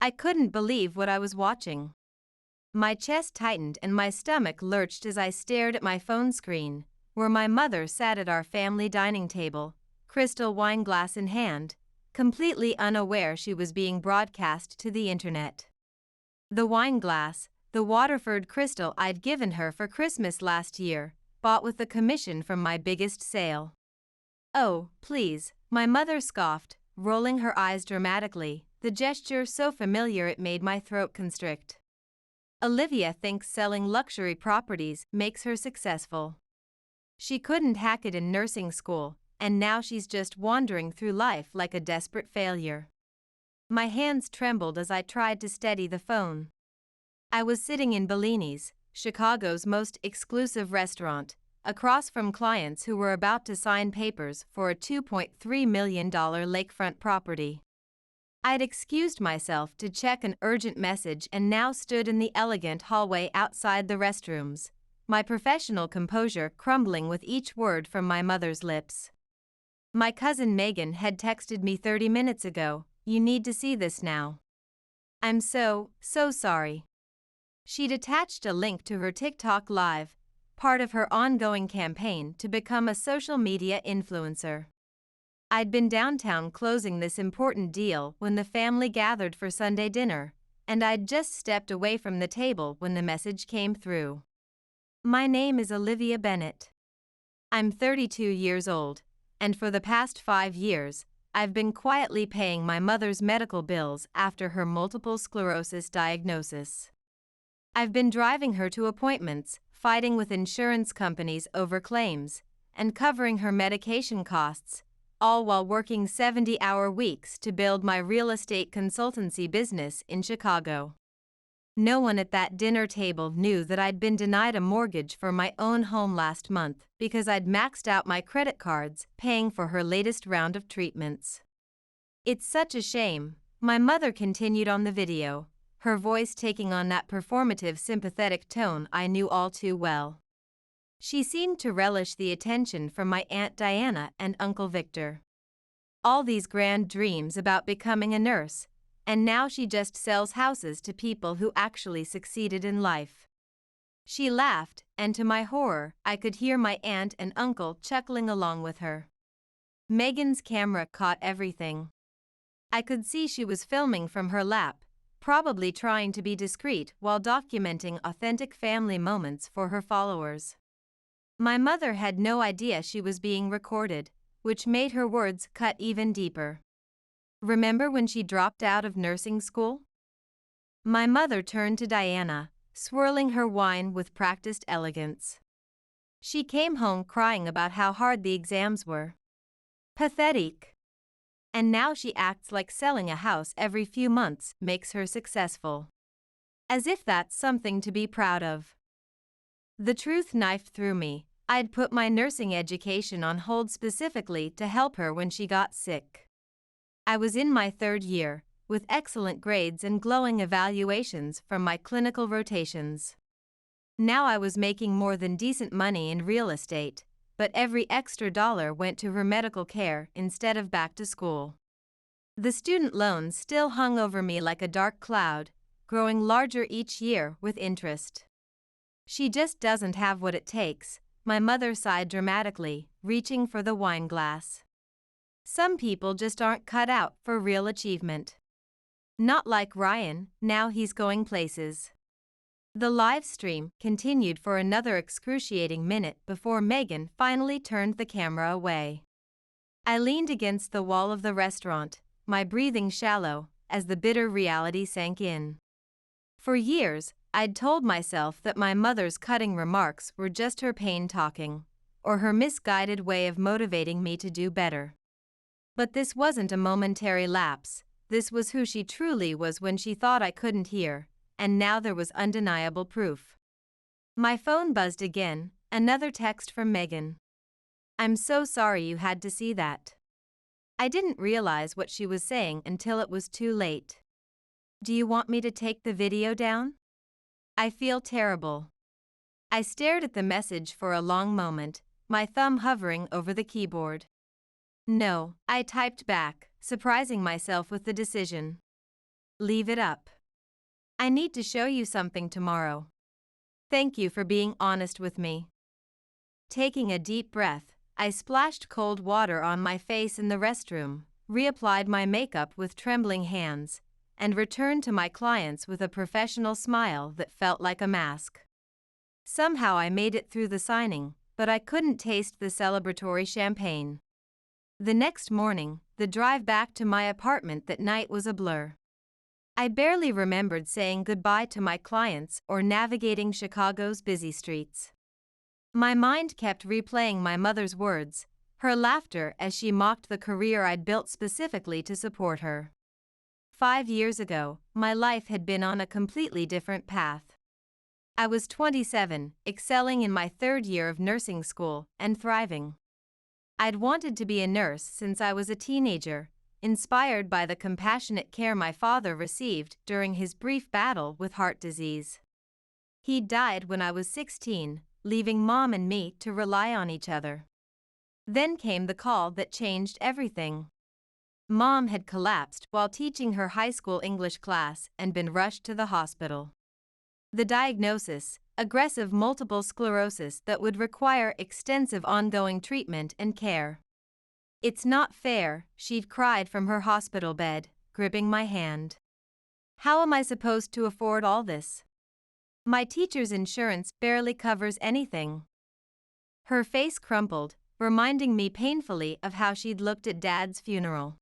I couldn't believe what I was watching. My chest tightened and my stomach lurched as I stared at my phone screen, where my mother sat at our family dining table, crystal wine glass in hand, completely unaware she was being broadcast to the internet. The wine glass, the Waterford crystal I'd given her for Christmas last year, bought with the commission from my biggest sale. "Oh, please," my mother scoffed, rolling her eyes dramatically, the gesture so familiar it made my throat constrict. Olivia thinks selling luxury properties makes her successful. She couldn't hack it in nursing school, and now she's just wandering through life like a desperate failure. My hands trembled as I tried to steady the phone. I was sitting in Bellini's, Chicago's most exclusive restaurant, across from clients who were about to sign papers for a $2.3 million lakefront property. I'd excused myself to check an urgent message and now stood in the elegant hallway outside the restrooms, my professional composure crumbling with each word from my mother's lips. My cousin Megan had texted me 30 minutes ago, "You need to see this now." "I'm so sorry." She'd attached a link to her TikTok Live, part of her ongoing campaign to become a social media influencer. I'd been downtown closing this important deal when the family gathered for Sunday dinner, and I'd just stepped away from the table when the message came through. "My name is Olivia Bennett. I'm 32 years old, and for the past 5 years, I've been quietly paying my mother's medical bills after her multiple sclerosis diagnosis. I've been driving her to appointments, fighting with insurance companies over claims, and covering her medication costs, all while working 70-hour weeks to build my real estate consultancy business in Chicago." No one at that dinner table knew that I'd been denied a mortgage for my own home last month because I'd maxed out my credit cards paying for her latest round of treatments. "It's such a shame," my mother continued on the video, her voice taking on that performative sympathetic tone I knew all too well. She seemed to relish the attention from my Aunt Diana and Uncle Victor. All these grand dreams about becoming a nurse, and now she just sells houses to people who actually succeeded in life. She laughed, and to my horror, I could hear my aunt and uncle chuckling along with her. Megan's camera caught everything. I could see she was filming from her lap, probably trying to be discreet while documenting authentic family moments for her followers. My mother had no idea she was being recorded, which made her words cut even deeper. "Remember when she dropped out of nursing school?" My mother turned to Diana, swirling her wine with practiced elegance. "She came home crying about how hard the exams were. Pathetic. And now she acts like selling a house every few months makes her successful. As if that's something to be proud of." The truth knifed through me. I'd put my nursing education on hold specifically to help her when she got sick. I was in my 3rd year, with excellent grades and glowing evaluations from my clinical rotations. Now I was making more than decent money in real estate, but every extra dollar went to her medical care instead of back to school. The student loans still hung over me like a dark cloud, growing larger each year with interest. "She just doesn't have what it takes," my mother sighed dramatically, reaching for the wine glass. "Some people just aren't cut out for real achievement. Not like Ryan, now he's going places." The live stream continued for another excruciating minute before Megan finally turned the camera away. I leaned against the wall of the restaurant, my breathing shallow, as the bitter reality sank in. For years, I'd told myself that my mother's cutting remarks were just her pain talking, or her misguided way of motivating me to do better. But this wasn't a momentary lapse, this was who she truly was when she thought I couldn't hear, and now there was undeniable proof. My phone buzzed again, another text from Megan. "I'm so sorry you had to see that." I didn't realize what she was saying until it was too late. "Do you want me to take the video down? I feel terrible." I stared at the message for a long moment, my thumb hovering over the keyboard. "No," I typed back, surprising myself with the decision. Leave it up. I need to show you something tomorrow. Thank you for being honest with me. Taking a deep breath, I splashed cold water on my face in the restroom, reapplied my makeup with trembling hands, and returned to my clients with a professional smile that felt like a mask. Somehow I made it through the signing, but I couldn't taste the celebratory champagne. The next morning, the drive back to my apartment that night was a blur. I barely remembered saying goodbye to my clients or navigating Chicago's busy streets. My mind kept replaying my mother's words, her laughter as she mocked the career I'd built specifically to support her. 5 years ago, my life had been on a completely different path. I was 27, excelling in my 3rd year of nursing school, and thriving. I'd wanted to be a nurse since I was a teenager, inspired by the compassionate care my father received during his brief battle with heart disease. He died when I was 16, leaving Mom and me to rely on each other. Then came the call that changed everything. Mom had collapsed while teaching her high school English class and been rushed to the hospital. The diagnosis, aggressive multiple sclerosis that would require extensive ongoing treatment and care. It's not fair, she'd cried from her hospital bed, gripping my hand. How am I supposed to afford all this? My teacher's insurance barely covers anything. Her face crumpled, reminding me painfully of how she'd looked at Dad's funeral.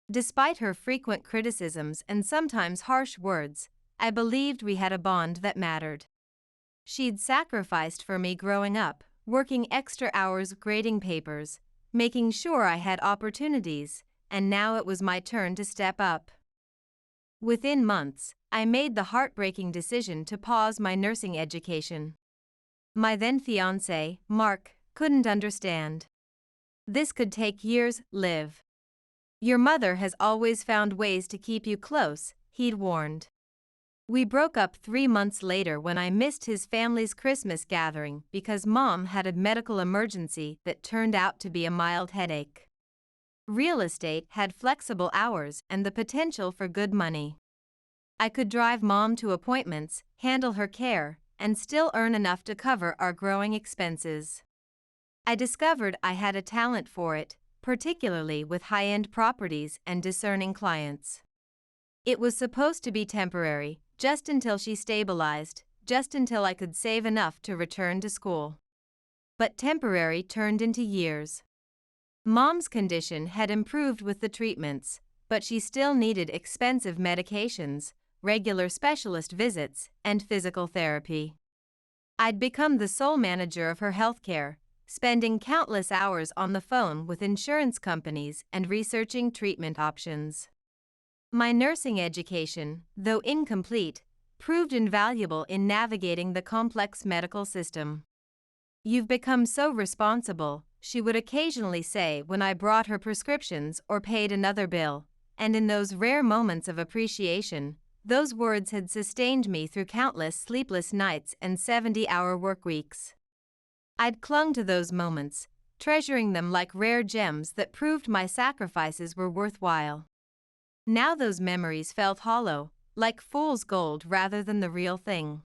Despite her frequent criticisms and sometimes harsh words, I believed we had a bond that mattered. She'd sacrificed for me growing up, working extra hours grading papers, making sure I had opportunities, and now it was my turn to step up. Within months, I made the heartbreaking decision to pause my nursing education. My then-fiancé, Mark, couldn't understand. This could take years, Liv. Your mother has always found ways to keep you close, he'd warned. We broke up 3 months later when I missed his family's Christmas gathering because Mom had a medical emergency that turned out to be a mild headache. Real estate had flexible hours and the potential for good money. I could drive Mom to appointments, handle her care, and still earn enough to cover our growing expenses. I discovered I had a talent for it, particularly with high-end properties and discerning clients. It was supposed to be temporary, just until she stabilized, just until I could save enough to return to school. But temporary turned into years. Mom's condition had improved with the treatments, but she still needed expensive medications, regular specialist visits, and physical therapy. I'd become the sole manager of her healthcare, spending countless hours on the phone with insurance companies and researching treatment options. My nursing education, though incomplete, proved invaluable in navigating the complex medical system. "You've become so responsible," she would occasionally say when I brought her prescriptions or paid another bill, and in those rare moments of appreciation, those words had sustained me through countless sleepless nights and 70-hour work weeks. I'd clung to those moments, treasuring them like rare gems that proved my sacrifices were worthwhile. Now those memories felt hollow, like fool's gold rather than the real thing.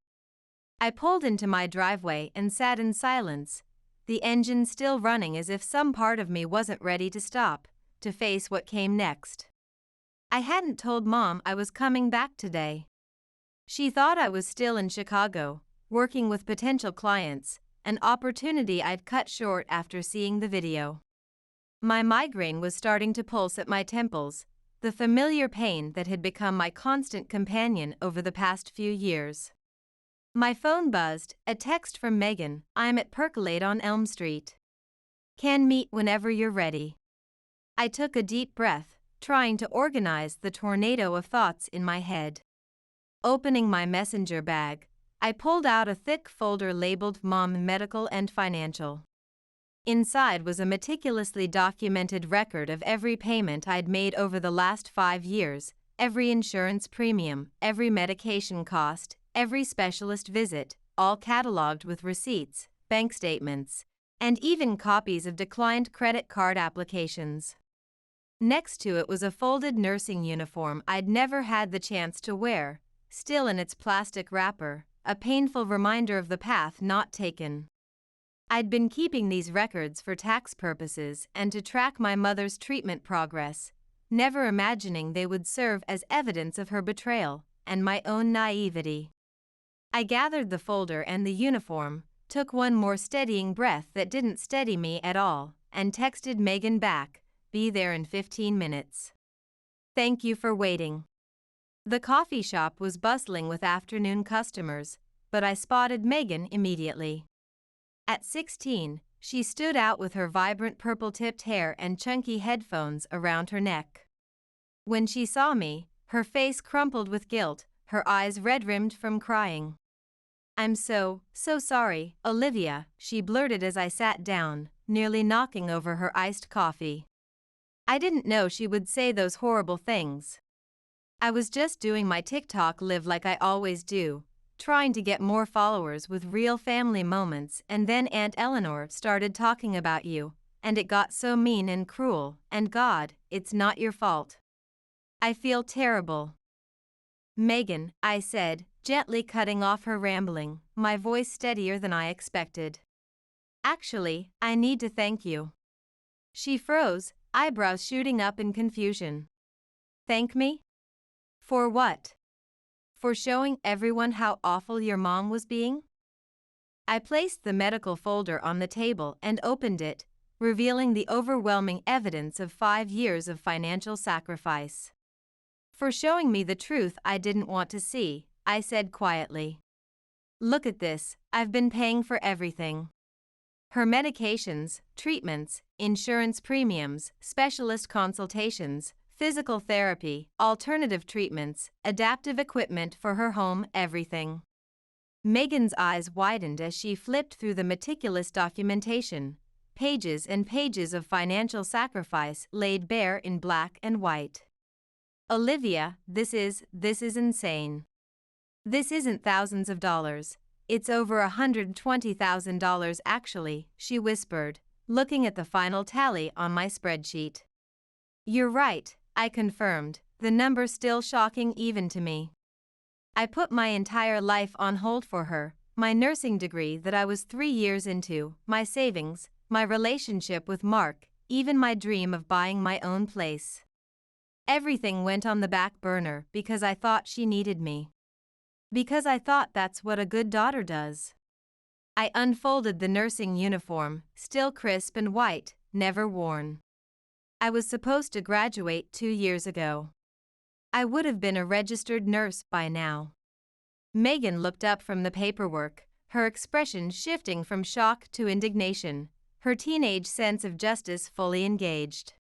I pulled into my driveway and sat in silence, the engine still running as if some part of me wasn't ready to stop, to face what came next. I hadn't told Mom I was coming back today. She thought I was still in Chicago, working with potential clients, an opportunity I'd cut short after seeing the video. My migraine was starting to pulse at my temples, the familiar pain that had become my constant companion over the past few years. My phone buzzed, a text from Megan, "I'm at Percolate on Elm Street. Can meet whenever you're ready." I took a deep breath, trying to organize the tornado of thoughts in my head. Opening my messenger bag, I pulled out a thick folder labeled Mom Medical and Financial. Inside was a meticulously documented record of every payment I'd made over the last 5 years, every insurance premium, every medication cost, every specialist visit, all cataloged with receipts, bank statements, and even copies of declined credit card applications. Next to it was a folded nursing uniform I'd never had the chance to wear, still in its plastic wrapper, a painful reminder of the path not taken. I'd been keeping these records for tax purposes and to track my mother's treatment progress, never imagining they would serve as evidence of her betrayal and my own naivety. I gathered the folder and the uniform, took one more steadying breath that didn't steady me at all, and texted Megan back, "Be there in 15 minutes. Thank you for waiting." The coffee shop was bustling with afternoon customers, but I spotted Megan immediately. At 16, she stood out with her vibrant purple-tipped hair and chunky headphones around her neck. When she saw me, her face crumpled with guilt, her eyes red-rimmed from crying. "I'm so sorry, Olivia," she blurted as I sat down, nearly knocking over her iced coffee. I didn't know she would say those horrible things. I was just doing my TikTok live like I always do, trying to get more followers with real family moments, and then Aunt Eleanor started talking about you, and it got so mean and cruel, and God, it's not your fault. I feel terrible. Megan, I said, gently cutting off her rambling, my voice steadier than I expected. Actually, I need to thank you. She froze, eyebrows shooting up in confusion. Thank me? For what? For showing everyone how awful your mom was being? I placed the medical folder on the table and opened it, revealing the overwhelming evidence of 5 years of financial sacrifice. For showing me the truth I didn't want to see, I said quietly. Look at this, I've been paying for everything. Her medications, treatments, insurance premiums, specialist consultations, physical therapy, alternative treatments, adaptive equipment for her home, everything. Megan's eyes widened as she flipped through the meticulous documentation, pages and pages of financial sacrifice laid bare in black and white. Olivia, this is insane. This isn't thousands of dollars. It's over $120,000 actually, she whispered, looking at the final tally on my spreadsheet. You're right, I confirmed, the number still shocking even to me. I put my entire life on hold for her, my nursing degree that I was 3 years into, my savings, my relationship with Mark, even my dream of buying my own place. Everything went on the back burner because I thought she needed me. Because I thought that's what a good daughter does. I unfolded the nursing uniform, still crisp and white, never worn. I was supposed to graduate 2 years ago. I would have been a registered nurse by now. Megan looked up from the paperwork, her expression shifting from shock to indignation, her teenage sense of justice fully engaged.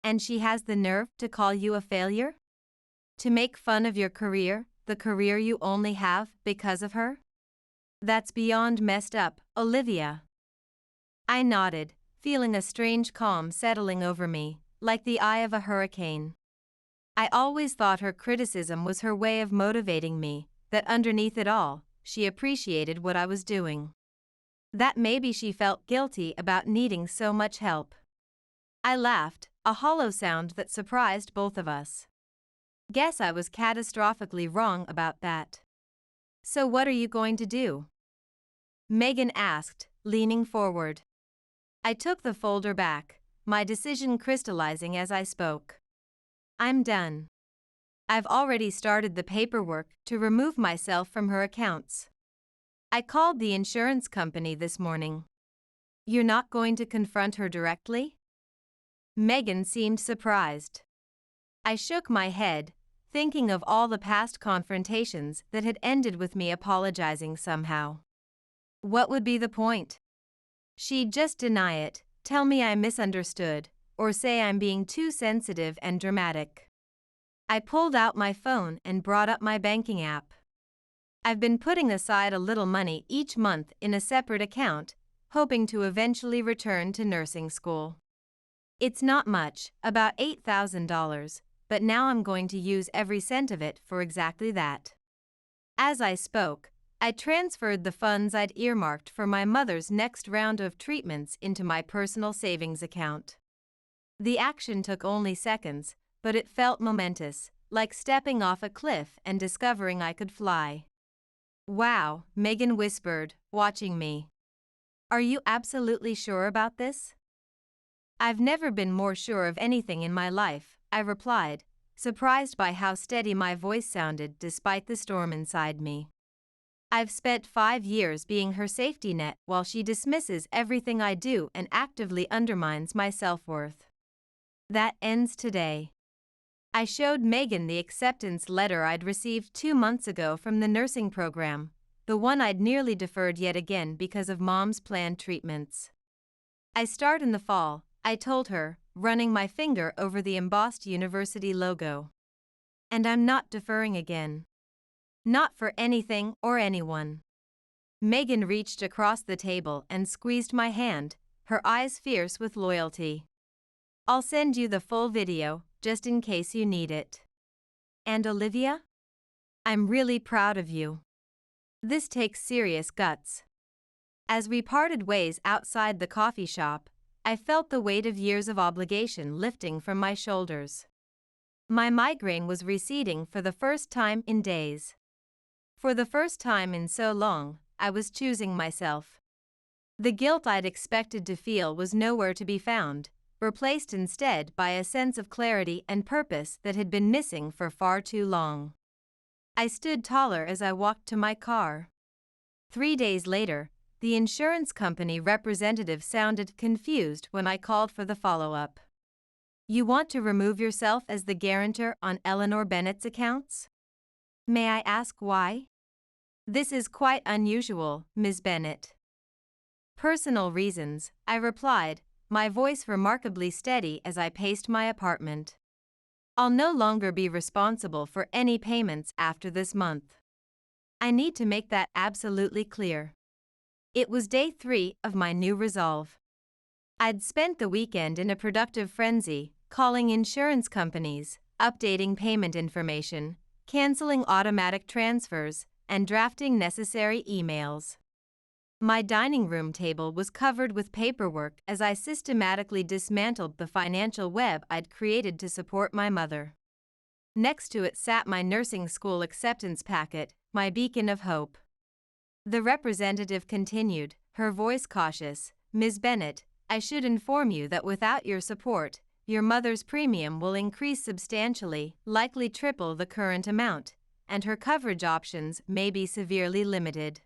And she has the nerve to call you a failure? To make fun of your career, the career you only have because of her? That's beyond messed up, Olivia. I nodded, feeling a strange calm settling over me, like the eye of a hurricane. I always thought her criticism was her way of motivating me, that underneath it all, she appreciated what I was doing. That maybe she felt guilty about needing so much help. I laughed, a hollow sound that surprised both of us. Guess I was catastrophically wrong about that. So what are you going to do? Megan asked, leaning forward. I took the folder back, my decision crystallizing as I spoke. I'm done. I've already started the paperwork to remove myself from her accounts. I called the insurance company this morning. You're not going to confront her directly? Megan seemed surprised. I shook my head, thinking of all the past confrontations that had ended with me apologizing somehow. What would be the point? She'd just deny it, tell me I misunderstood, or say I'm being too sensitive and dramatic. I pulled out my phone and brought up my banking app. I've been putting aside a little money each month in a separate account, hoping to eventually return to nursing school. It's not much, about $8,000, but now I'm going to use every cent of it for exactly that. As I spoke, I transferred the funds I'd earmarked for my mother's next round of treatments into my personal savings account. The action took only seconds, but it felt momentous, like stepping off a cliff and discovering I could fly. Wow, Megan whispered, watching me. Are you absolutely sure about this? I've never been more sure of anything in my life, I replied, surprised by how steady my voice sounded despite the storm inside me. I've spent 5 years being her safety net while she dismisses everything I do and actively undermines my self-worth. That ends today. I showed Megan the acceptance letter I'd received 2 months ago from the nursing program, the one I'd nearly deferred yet again because of Mom's planned treatments. I start in the fall, I told her, running my finger over the embossed university logo. And I'm not deferring again. Not for anything or anyone. Megan reached across the table and squeezed my hand, her eyes fierce with loyalty. I'll send you the full video, just in case you need it. And Olivia? I'm really proud of you. This takes serious guts. As we parted ways outside the coffee shop, I felt the weight of years of obligation lifting from my shoulders. My migraine was receding for the first time in days. For the first time in so long, I was choosing myself. The guilt I'd expected to feel was nowhere to be found, replaced instead by a sense of clarity and purpose that had been missing for far too long. I stood taller as I walked to my car. 3 days later, the insurance company representative sounded confused when I called for the follow-up. You want to remove yourself as the guarantor on Eleanor Bennett's accounts? May I ask why? This is quite unusual, Ms. Bennett. Personal reasons, I replied, my voice remarkably steady as I paced my apartment. I'll no longer be responsible for any payments after this month. I need to make that absolutely clear. It was day 3 of my new resolve. I'd spent the weekend in a productive frenzy, calling insurance companies, updating payment information, canceling automatic transfers, and drafting necessary emails. My dining room table was covered with paperwork as I systematically dismantled the financial web I'd created to support my mother. Next to it sat my nursing school acceptance packet, my beacon of hope. The representative continued, her voice cautious, Ms. Bennett, I should inform you that without your support, your mother's premium will increase substantially, likely triple the current amount, and her coverage options may be severely limited.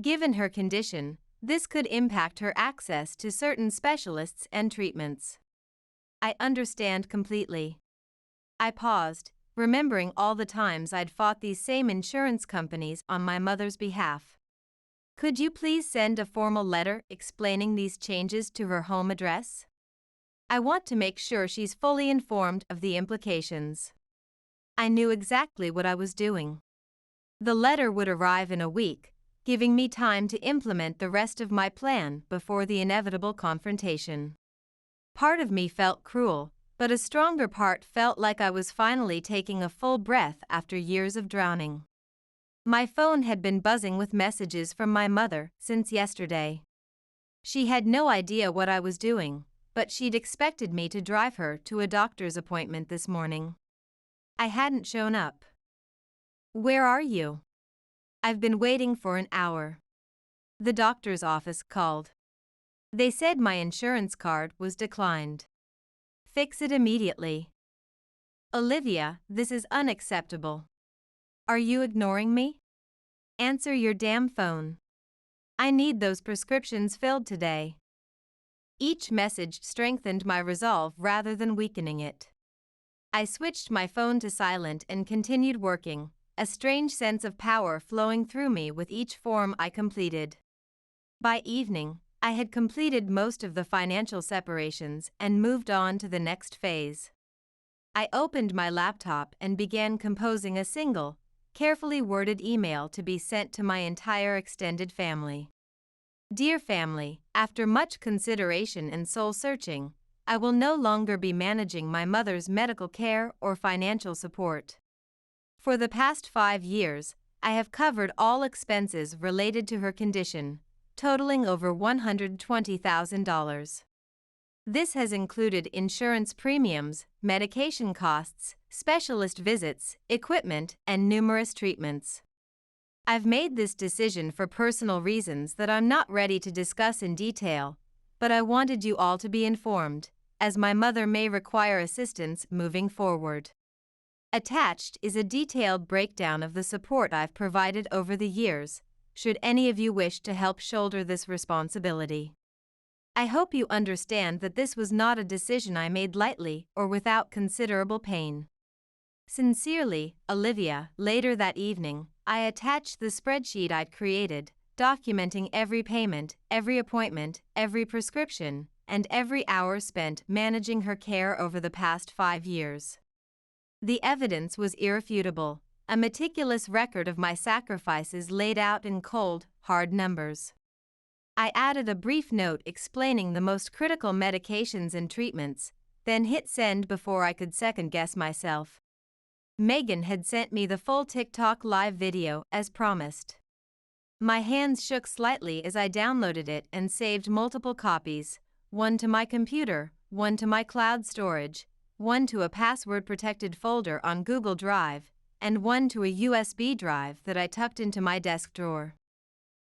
Given her condition, this could impact her access to certain specialists and treatments. I understand completely. I paused, remembering all the times I'd fought these same insurance companies on my mother's behalf. Could you please send a formal letter explaining these changes to her home address? I want to make sure she's fully informed of the implications. I knew exactly what I was doing. The letter would arrive in a week, giving me time to implement the rest of my plan before the inevitable confrontation. Part of me felt cruel, but a stronger part felt like I was finally taking a full breath after years of drowning. My phone had been buzzing with messages from my mother since yesterday. She had no idea what I was doing, but she'd expected me to drive her to a doctor's appointment this morning. I hadn't shown up. Where are you? I've been waiting for an hour. The doctor's office called. They said my insurance card was declined. Fix it immediately. Olivia, this is unacceptable. Are you ignoring me? Answer your damn phone. I need those prescriptions filled today. Each message strengthened my resolve rather than weakening it. I switched my phone to silent and continued working, a strange sense of power flowing through me with each form I completed. By evening, I had completed most of the financial separations and moved on to the next phase. I opened my laptop and began composing a single, carefully worded email to be sent to my entire extended family. Dear family, after much consideration and soul-searching, I will no longer be managing my mother's medical care or financial support. For the past 5 years, I have covered all expenses related to her condition, totaling over $120,000. This has included insurance premiums, medication costs, specialist visits, equipment, and numerous treatments. I've made this decision for personal reasons that I'm not ready to discuss in detail, but I wanted you all to be informed, as my mother may require assistance moving forward. Attached is a detailed breakdown of the support I've provided over the years, should any of you wish to help shoulder this responsibility. I hope you understand that this was not a decision I made lightly or without considerable pain. Sincerely, Olivia. Later that evening, I attached the spreadsheet I'd created, documenting every payment, every appointment, every prescription, and every hour spent managing her care over the past 5 years. The evidence was irrefutable, a meticulous record of my sacrifices laid out in cold, hard numbers. I added a brief note explaining the most critical medications and treatments, then hit send before I could second-guess myself. Megan had sent me the full TikTok live video as promised. My hands shook slightly as I downloaded it and saved multiple copies, one to my computer, one to my cloud storage, one to a password-protected folder on Google Drive, and one to a USB drive that I tucked into my desk drawer.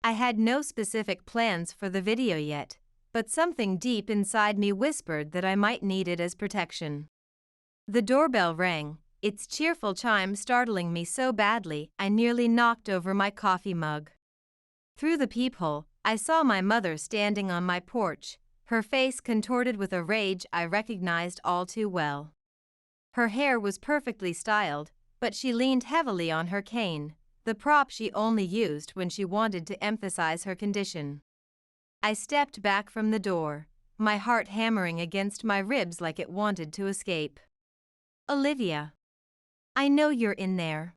I had no specific plans for the video yet, but something deep inside me whispered that I might need it as protection. The doorbell rang, its cheerful chime startling me so badly I nearly knocked over my coffee mug. Through the peephole, I saw my mother standing on my porch, her face contorted with a rage I recognized all too well. Her hair was perfectly styled, but she leaned heavily on her cane, the prop she only used when she wanted to emphasize her condition. I stepped back from the door, my heart hammering against my ribs like it wanted to escape. Olivia. I know you're in there.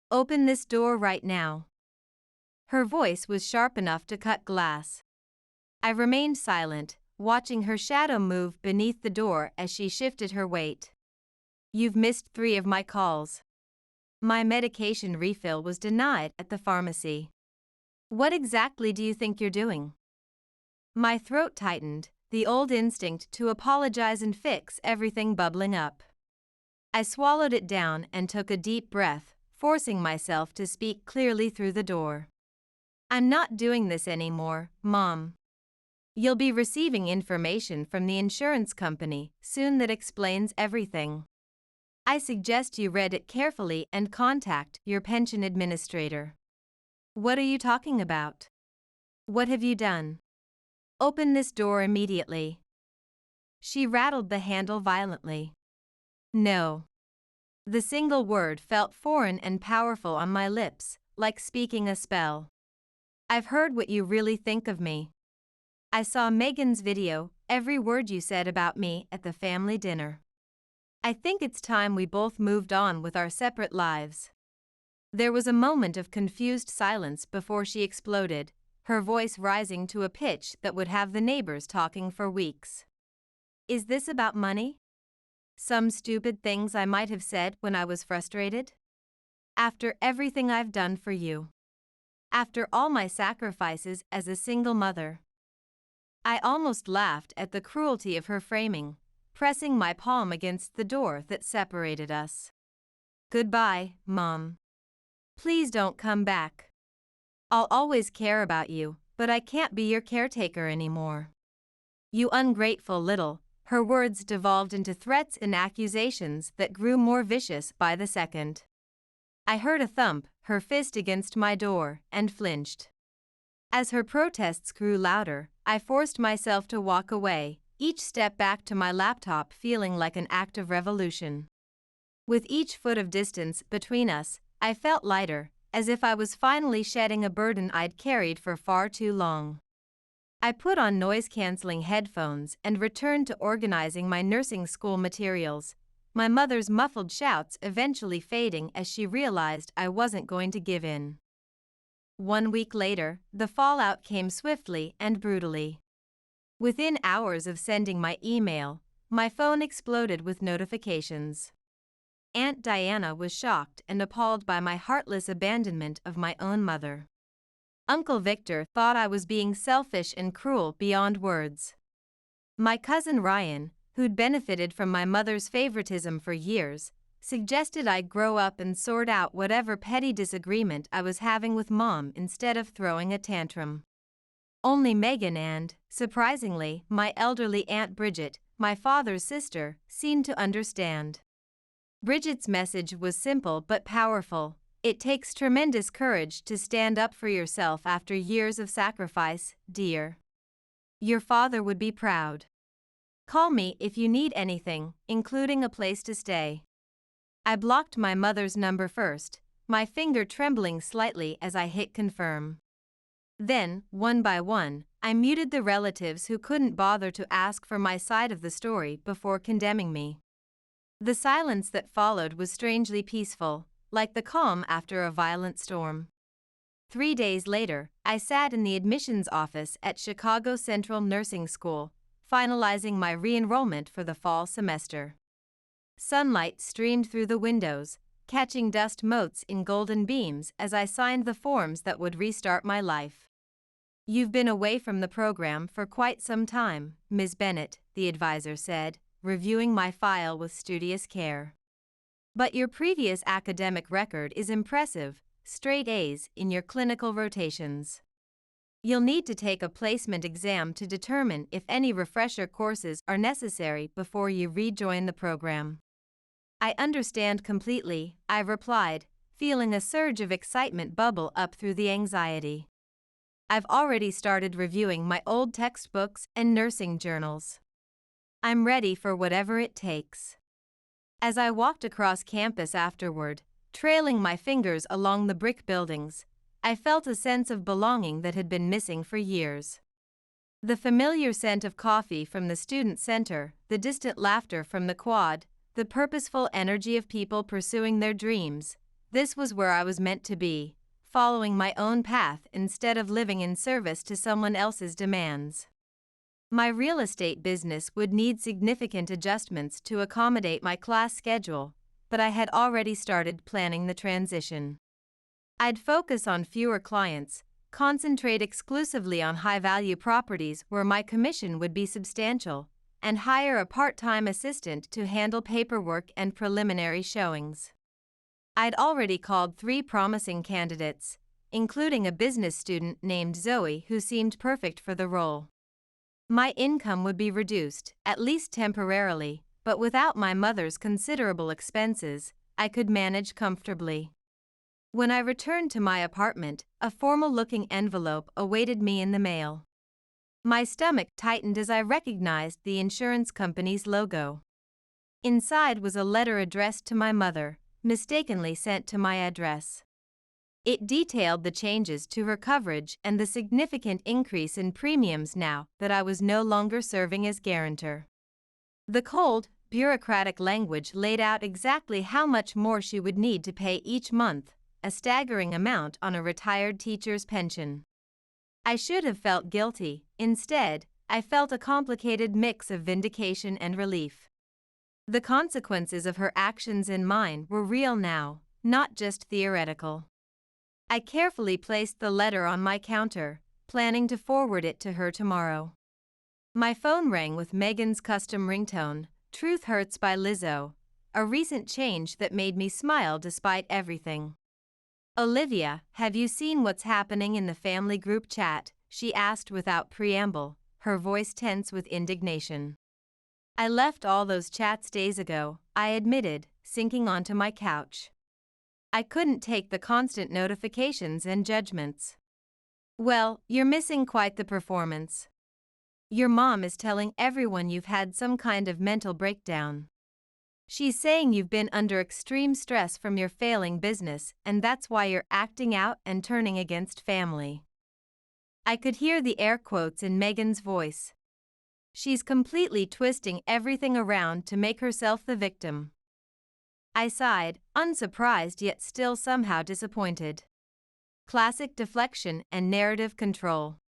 Open this door right now. Her voice was sharp enough to cut glass. I remained silent, watching her shadow move beneath the door as she shifted her weight. You've missed 3 of my calls. My medication refill was denied at the pharmacy. What exactly do you think you're doing? My throat tightened, the old instinct to apologize and fix everything bubbling up. I swallowed it down and took a deep breath, forcing myself to speak clearly through the door. I'm not doing this anymore, Mom. You'll be receiving information from the insurance company soon that explains everything. I suggest you read it carefully and contact your pension administrator. What are you talking about? What have you done? Open this door immediately. She rattled the handle violently. No. The single word felt foreign and powerful on my lips, like speaking a spell. I've heard what you really think of me. I saw Megan's video, every word you said about me at the family dinner. I think it's time we both moved on with our separate lives. There was a moment of confused silence before she exploded, her voice rising to a pitch that would have the neighbors talking for weeks. Is this about money? Some stupid things I might have said when I was frustrated? After everything I've done for you. After all my sacrifices as a single mother. I almost laughed at the cruelty of her framing, pressing my palm against the door that separated us. Goodbye, Mom. Please don't come back. I'll always care about you, but I can't be your caretaker anymore. You ungrateful little. Her words devolved into threats and accusations that grew more vicious by the second. I heard a thump, her fist against my door, and flinched. As her protests grew louder, I forced myself to walk away, each step back to my laptop feeling like an act of revolution. With each foot of distance between us, I felt lighter, as if I was finally shedding a burden I'd carried for far too long. I put on noise-canceling headphones and returned to organizing my nursing school materials, my mother's muffled shouts eventually fading as she realized I wasn't going to give in. 1 week later, the fallout came swiftly and brutally. Within hours of sending my email, my phone exploded with notifications. Aunt Diana was shocked and appalled by my heartless abandonment of my own mother. Uncle Victor thought I was being selfish and cruel beyond words. My cousin Ryan, who'd benefited from my mother's favoritism for years, suggested I grow up and sort out whatever petty disagreement I was having with Mom instead of throwing a tantrum. Only Megan and, surprisingly, my elderly Aunt Bridget, my father's sister, seemed to understand. Bridget's message was simple but powerful. It takes tremendous courage to stand up for yourself after years of sacrifice, dear. Your father would be proud. Call me if you need anything, including a place to stay. I blocked my mother's number first, my finger trembling slightly as I hit confirm. Then, one by one, I muted the relatives who couldn't bother to ask for my side of the story before condemning me. The silence that followed was strangely peaceful, like the calm after a violent storm. 3 days later, I sat in the admissions office at Chicago Central Nursing School, finalizing my re-enrollment for the fall semester. Sunlight streamed through the windows, catching dust motes in golden beams as I signed the forms that would restart my life. You've been away from the program for quite some time, Ms. Bennett, the advisor said, reviewing my file with studious care. But your previous academic record is impressive, straight A's in your clinical rotations. You'll need to take a placement exam to determine if any refresher courses are necessary before you rejoin the program. I understand completely, I replied, feeling a surge of excitement bubble up through the anxiety. I've already started reviewing my old textbooks and nursing journals. I'm ready for whatever it takes. As I walked across campus afterward, trailing my fingers along the brick buildings, I felt a sense of belonging that had been missing for years. The familiar scent of coffee from the student center, the distant laughter from the quad, the purposeful energy of people pursuing their dreams, this was where I was meant to be, following my own path instead of living in service to someone else's demands. My real estate business would need significant adjustments to accommodate my class schedule, but I had already started planning the transition. I'd focus on fewer clients, concentrate exclusively on high-value properties where my commission would be substantial, and hire a part-time assistant to handle paperwork and preliminary showings. I'd already called 3 promising candidates, including a business student named Zoe who seemed perfect for the role. My income would be reduced, at least temporarily, but without my mother's considerable expenses, I could manage comfortably. When I returned to my apartment, a formal-looking envelope awaited me in the mail. My stomach tightened as I recognized the insurance company's logo. Inside was a letter addressed to my mother, mistakenly sent to my address. It detailed the changes to her coverage and the significant increase in premiums now that I was no longer serving as guarantor. The cold, bureaucratic language laid out exactly how much more she would need to pay each month, a staggering amount on a retired teacher's pension. I should have felt guilty. Instead, I felt a complicated mix of vindication and relief. The consequences of her actions and mine were real now, not just theoretical. I carefully placed the letter on my counter, planning to forward it to her tomorrow. My phone rang with Megan's custom ringtone, "Truth Hurts" by Lizzo, a recent change that made me smile despite everything. "Olivia, have you seen what's happening in the family group chat?" she asked without preamble, her voice tense with indignation. "I left all those chats days ago," I admitted, sinking onto my couch. I couldn't take the constant notifications and judgments. "Well, you're missing quite the performance. Your mom is telling everyone you've had some kind of mental breakdown. She's saying you've been under extreme stress from your failing business, and that's why you're acting out and turning against family." I could hear the air quotes in Megan's voice. She's completely twisting everything around to make herself the victim. I sighed, unsurprised yet still somehow disappointed. Classic deflection and narrative control.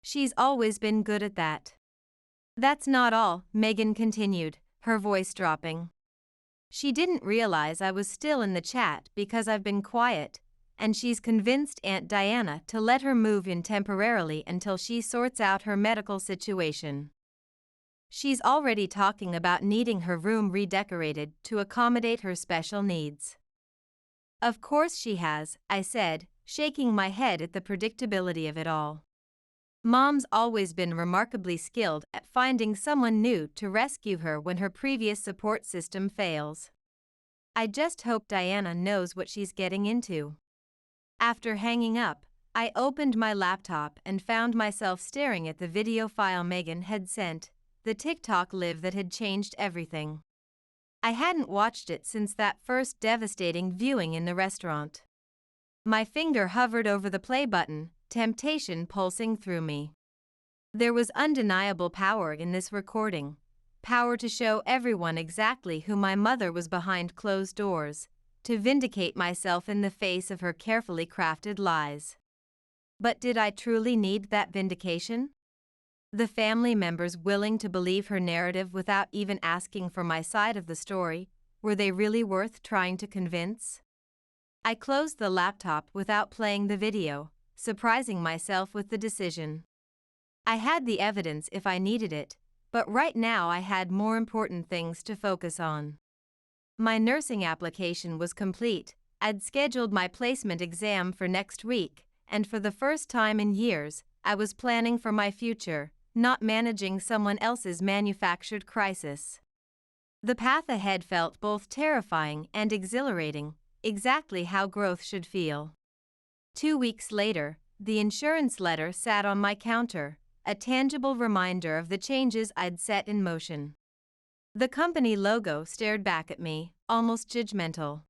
She's always been good at that. "That's not all," Megan continued, her voice dropping. "She didn't realize I was still in the chat because I've been quiet, and she's convinced Aunt Diana to let her move in temporarily until she sorts out her medical situation." She's already talking about needing her room redecorated to accommodate her special needs. Of course she has, I said, shaking my head at the predictability of it all. Mom's always been remarkably skilled at finding someone new to rescue her when her previous support system fails. I just hope Diana knows what she's getting into. After hanging up, I opened my laptop and found myself staring at the video file Megan had sent, the TikTok live that had changed everything. I hadn't watched it since that first devastating viewing in the restaurant. My finger hovered over the play button, temptation pulsing through me. There was undeniable power in this recording, power to show everyone exactly who my mother was behind closed doors, to vindicate myself in the face of her carefully crafted lies. But did I truly need that vindication? The family members willing to believe her narrative without even asking for my side of the story, were they really worth trying to convince? I closed the laptop without playing the video, surprising myself with the decision. I had the evidence if I needed it, but right now I had more important things to focus on. My nursing application was complete, I'd scheduled my placement exam for next week, and for the first time in years, I was planning for my future, not managing someone else's manufactured crisis. The path ahead felt both terrifying and exhilarating, exactly how growth should feel. 2 weeks later, the insurance letter sat on my counter, a tangible reminder of the changes I'd set in motion. The company logo stared back at me, almost judgmental.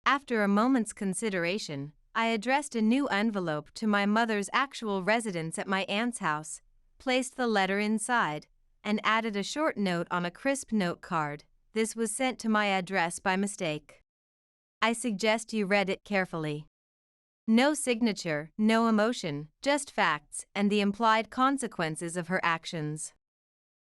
After a moment's consideration, I addressed a new envelope to my mother's actual residence at my aunt's house, placed the letter inside, and added a short note on a crisp note card. This was sent to my address by mistake. I suggest you read it carefully. No signature, no emotion, just facts and the implied consequences of her actions.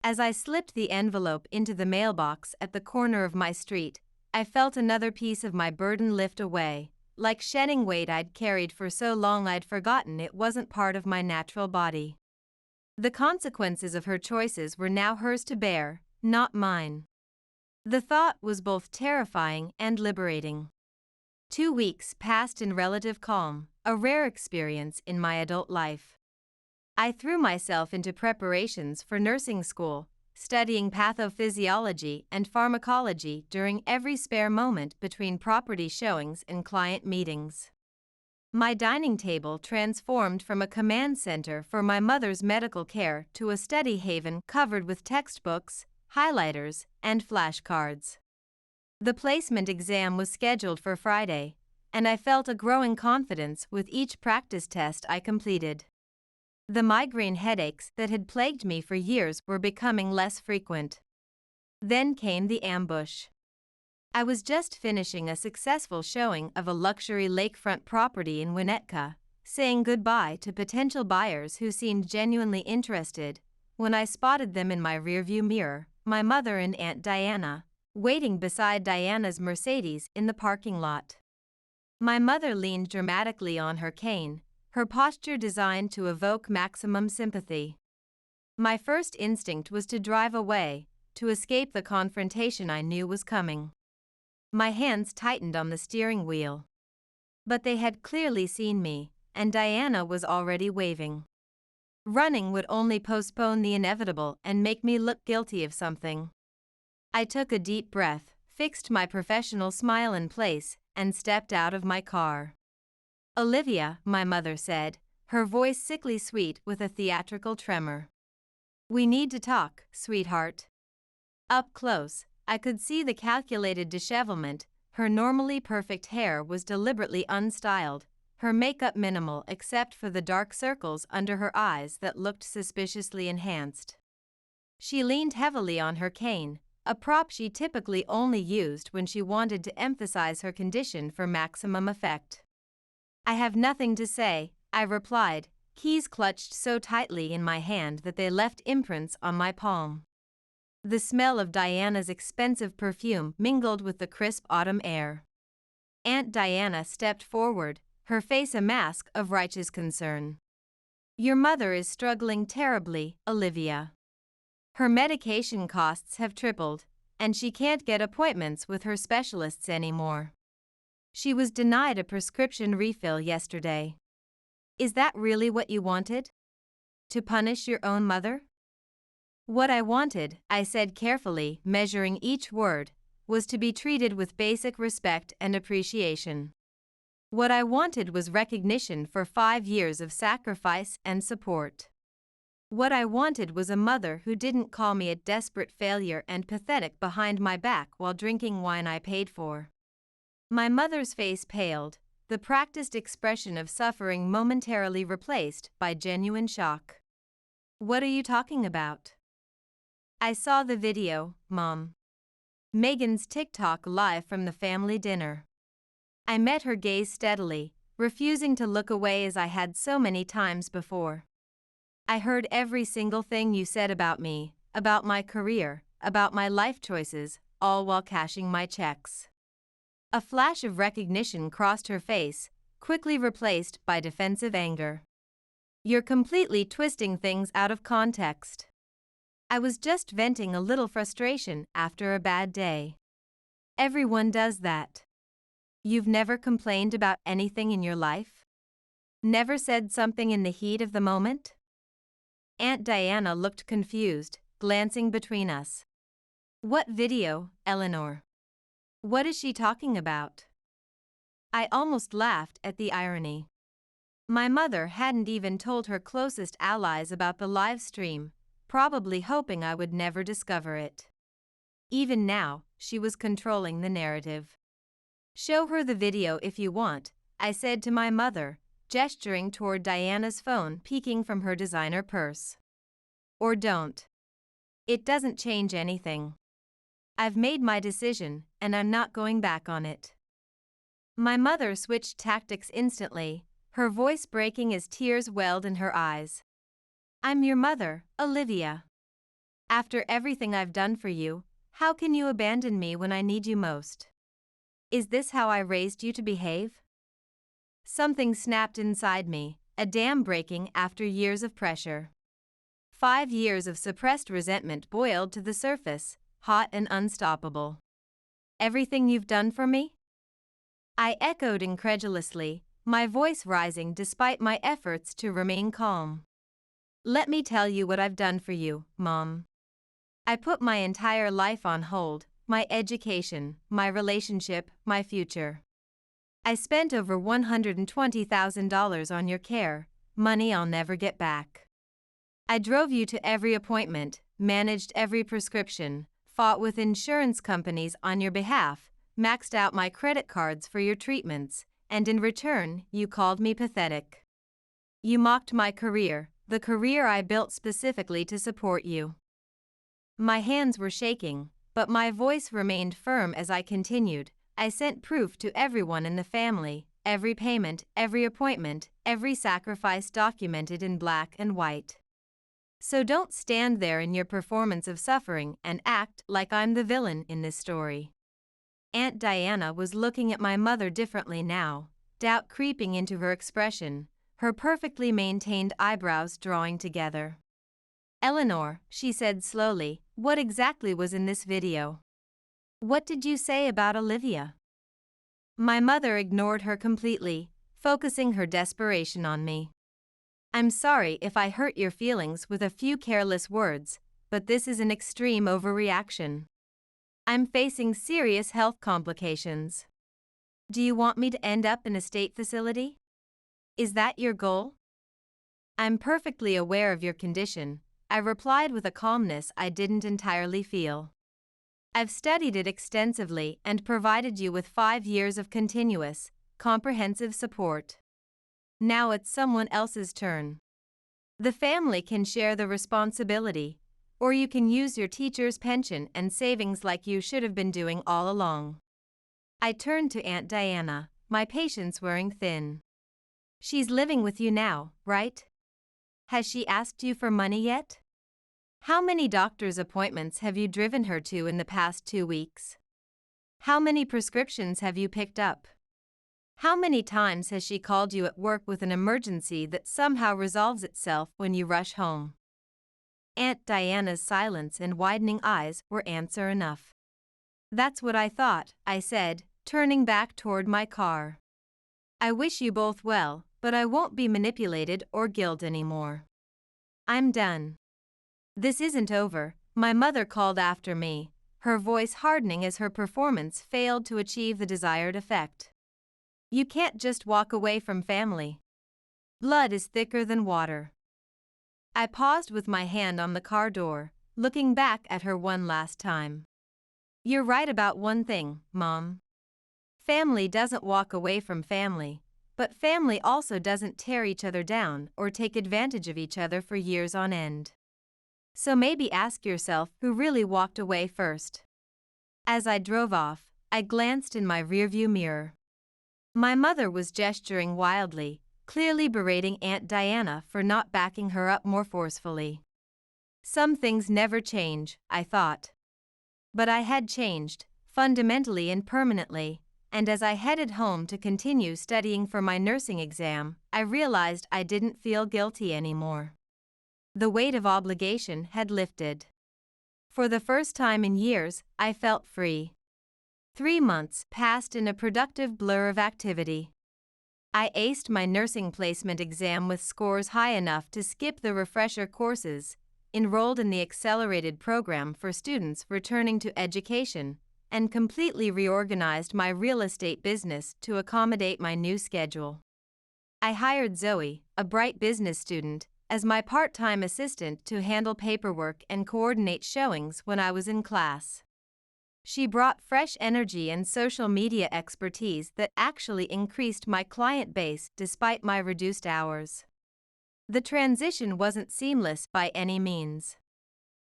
As I slipped the envelope into the mailbox at the corner of my street, I felt another piece of my burden lift away, like shedding weight I'd carried for so long I'd forgotten it wasn't part of my natural body. The consequences of her choices were now hers to bear, not mine. The thought was both terrifying and liberating. 2 weeks passed in relative calm, a rare experience in my adult life. I threw myself into preparations for nursing school, studying pathophysiology and pharmacology during every spare moment between property showings and client meetings. My dining table transformed from a command center for my mother's medical care to a study haven covered with textbooks, highlighters, and flashcards. The placement exam was scheduled for Friday, and I felt a growing confidence with each practice test I completed. The migraine headaches that had plagued me for years were becoming less frequent. Then came the ambush. I was just finishing a successful showing of a luxury lakefront property in Winnetka, saying goodbye to potential buyers who seemed genuinely interested, when I spotted them in my rearview mirror, my mother and Aunt Diana, waiting beside Diana's Mercedes in the parking lot. My mother leaned dramatically on her cane, her posture designed to evoke maximum sympathy. My first instinct was to drive away, to escape the confrontation I knew was coming. My hands tightened on the steering wheel. But they had clearly seen me, and Diana was already waving. Running would only postpone the inevitable and make me look guilty of something. I took a deep breath, fixed my professional smile in place, and stepped out of my car. "Olivia," my mother said, her voice sickly sweet with a theatrical tremor. "We need to talk, sweetheart." Up close, I could see the calculated dishevelment. Her normally perfect hair was deliberately unstyled, her makeup minimal except for the dark circles under her eyes that looked suspiciously enhanced. She leaned heavily on her cane, a prop she typically only used when she wanted to emphasize her condition for maximum effect. "I have nothing to say," I replied, keys clutched so tightly in my hand that they left imprints on my palm. The smell of Diana's expensive perfume mingled with the crisp autumn air. Aunt Diana stepped forward, her face a mask of righteous concern. "Your mother is struggling terribly, Olivia. Her medication costs have tripled, and she can't get appointments with her specialists anymore. She was denied a prescription refill yesterday. Is that really what you wanted? To punish your own mother? What I wanted, I said carefully, measuring each word, was to be treated with basic respect and appreciation. What I wanted was recognition for 5 years of sacrifice and support. What I wanted was a mother who didn't call me a desperate failure and pathetic behind my back while drinking wine I paid for. My mother's face paled, the practiced expression of suffering momentarily replaced by genuine shock. What are you talking about? I saw the video, Mom. Megan's TikTok live from the family dinner. I met her gaze steadily, refusing to look away as I had so many times before. I heard every single thing you said about me, about my career, about my life choices, all while cashing my checks. A flash of recognition crossed her face, quickly replaced by defensive anger. You're completely twisting things out of context. I was just venting a little frustration after a bad day. Everyone does that. You've never complained about anything in your life? Never said something in the heat of the moment? Aunt Diana looked confused, glancing between us. What video, Eleanor? What is she talking about? I almost laughed at the irony. My mother hadn't even told her closest allies about the live stream, probably hoping I would never discover it. Even now, she was controlling the narrative. Show her the video if you want, I said to my mother, gesturing toward Diana's phone peeking from her designer purse. Or don't. It doesn't change anything. I've made my decision, and I'm not going back on it. My mother switched tactics instantly, her voice breaking as tears welled in her eyes. I'm your mother, Olivia. After everything I've done for you, how can you abandon me when I need you most? Is this how I raised you to behave? Something snapped inside me, a dam breaking after years of pressure. 5 years of suppressed resentment boiled to the surface, hot and unstoppable. Everything you've done for me? I echoed incredulously, my voice rising despite my efforts to remain calm. Let me tell you what I've done for you, Mom. I put my entire life on hold, my education, my relationship, my future. I spent over $120,000 on your care, money I'll never get back. I drove you to every appointment, managed every prescription, fought with insurance companies on your behalf, maxed out my credit cards for your treatments, and in return, you called me pathetic. You mocked my career, the career I built specifically to support you. My hands were shaking, but my voice remained firm as I continued. I sent proof to everyone in the family, every payment, every appointment, every sacrifice documented in black and white. So don't stand there in your performance of suffering and act like I'm the villain in this story. Aunt Diana was looking at my mother differently now, doubt creeping into her expression, her perfectly maintained eyebrows drawing together. Eleanor, she said slowly, what exactly was in this video? What did you say about Olivia? My mother ignored her completely, focusing her desperation on me. I'm sorry if I hurt your feelings with a few careless words, but this is an extreme overreaction. I'm facing serious health complications. Do you want me to end up in a state facility? Is that your goal? I'm perfectly aware of your condition, I replied with a calmness I didn't entirely feel. I've studied it extensively and provided you with 5 years of continuous, comprehensive support. Now it's someone else's turn. The family can share the responsibility, or you can use your teacher's pension and savings like you should have been doing all along. I turned to Aunt Diana, my patience wearing thin. She's living with you now, right? Has she asked you for money yet? How many doctor's appointments have you driven her to in the past 2 weeks? How many prescriptions have you picked up? How many times has she called you at work with an emergency that somehow resolves itself when you rush home? Aunt Diana's silence and widening eyes were answer enough. "That's what I thought," I said, turning back toward my car. "I wish you both well, but I won't be manipulated or guilted anymore. I'm done." "This isn't over," my mother called after me, her voice hardening as her performance failed to achieve the desired effect. "You can't just walk away from family. Blood is thicker than water." I paused with my hand on the car door, looking back at her one last time. "You're right about one thing, Mom. Family doesn't walk away from family, but family also doesn't tear each other down or take advantage of each other for years on end. So maybe ask yourself who really walked away first." As I drove off, I glanced in my rearview mirror. My mother was gesturing wildly, clearly berating Aunt Diana for not backing her up more forcefully. Some things never change, I thought. But I had changed, fundamentally and permanently, and as I headed home to continue studying for my nursing exam, I realized I didn't feel guilty anymore. The weight of obligation had lifted. For the first time in years, I felt free. 3 months passed in a productive blur of activity. I aced my nursing placement exam with scores high enough to skip the refresher courses, enrolled in the accelerated program for students returning to education, and completely reorganized my real estate business to accommodate my new schedule. I hired Zoe, a bright business student, as my part-time assistant to handle paperwork and coordinate showings when I was in class. She brought fresh energy and social media expertise that actually increased my client base despite my reduced hours. The transition wasn't seamless by any means.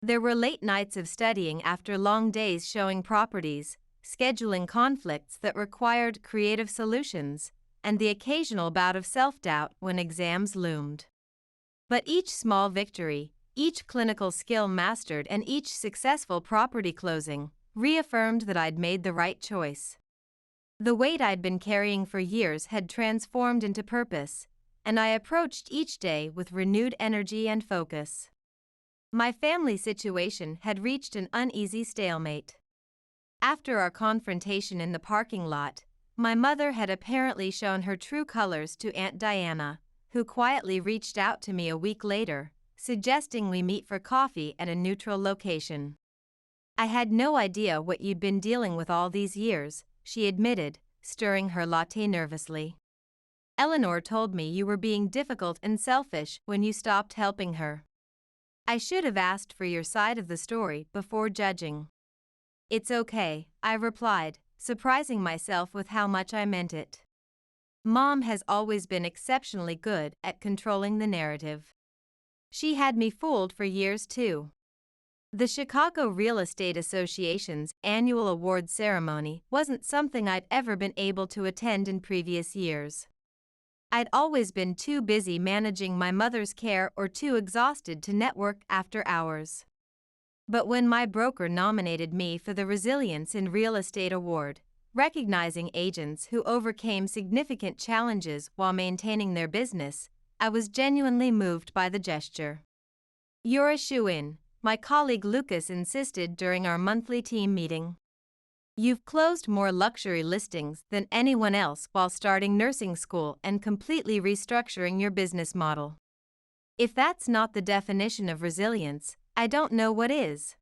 There were late nights of studying after long days showing properties, scheduling conflicts that required creative solutions, and the occasional bout of self-doubt when exams loomed. But each small victory, each clinical skill mastered, and each successful property closing reaffirmed that I'd made the right choice. The weight I'd been carrying for years had transformed into purpose, and I approached each day with renewed energy and focus. My family situation had reached an uneasy stalemate. After our confrontation in the parking lot, my mother had apparently shown her true colors to Aunt Diana, who quietly reached out to me a week later, suggesting we meet for coffee at a neutral location. "I had no idea what you'd been dealing with all these years," she admitted, stirring her latte nervously. "Eleanor told me you were being difficult and selfish when you stopped helping her. I should have asked for your side of the story before judging." "It's okay," I replied, surprising myself with how much I meant it. Mom has always been exceptionally good at controlling the narrative. She had me fooled for years too. The Chicago Real Estate Association's annual awards ceremony wasn't something I'd ever been able to attend in previous years. I'd always been too busy managing my mother's care or too exhausted to network after hours. But when my broker nominated me for the Resilience in Real Estate Award, recognizing agents who overcame significant challenges while maintaining their business, I was genuinely moved by the gesture. "You're a shoo-in," my colleague Lucas insisted during our monthly team meeting. "You've closed more luxury listings than anyone else while starting nursing school and completely restructuring your business model. If that's not the definition of resilience, I don't know what is."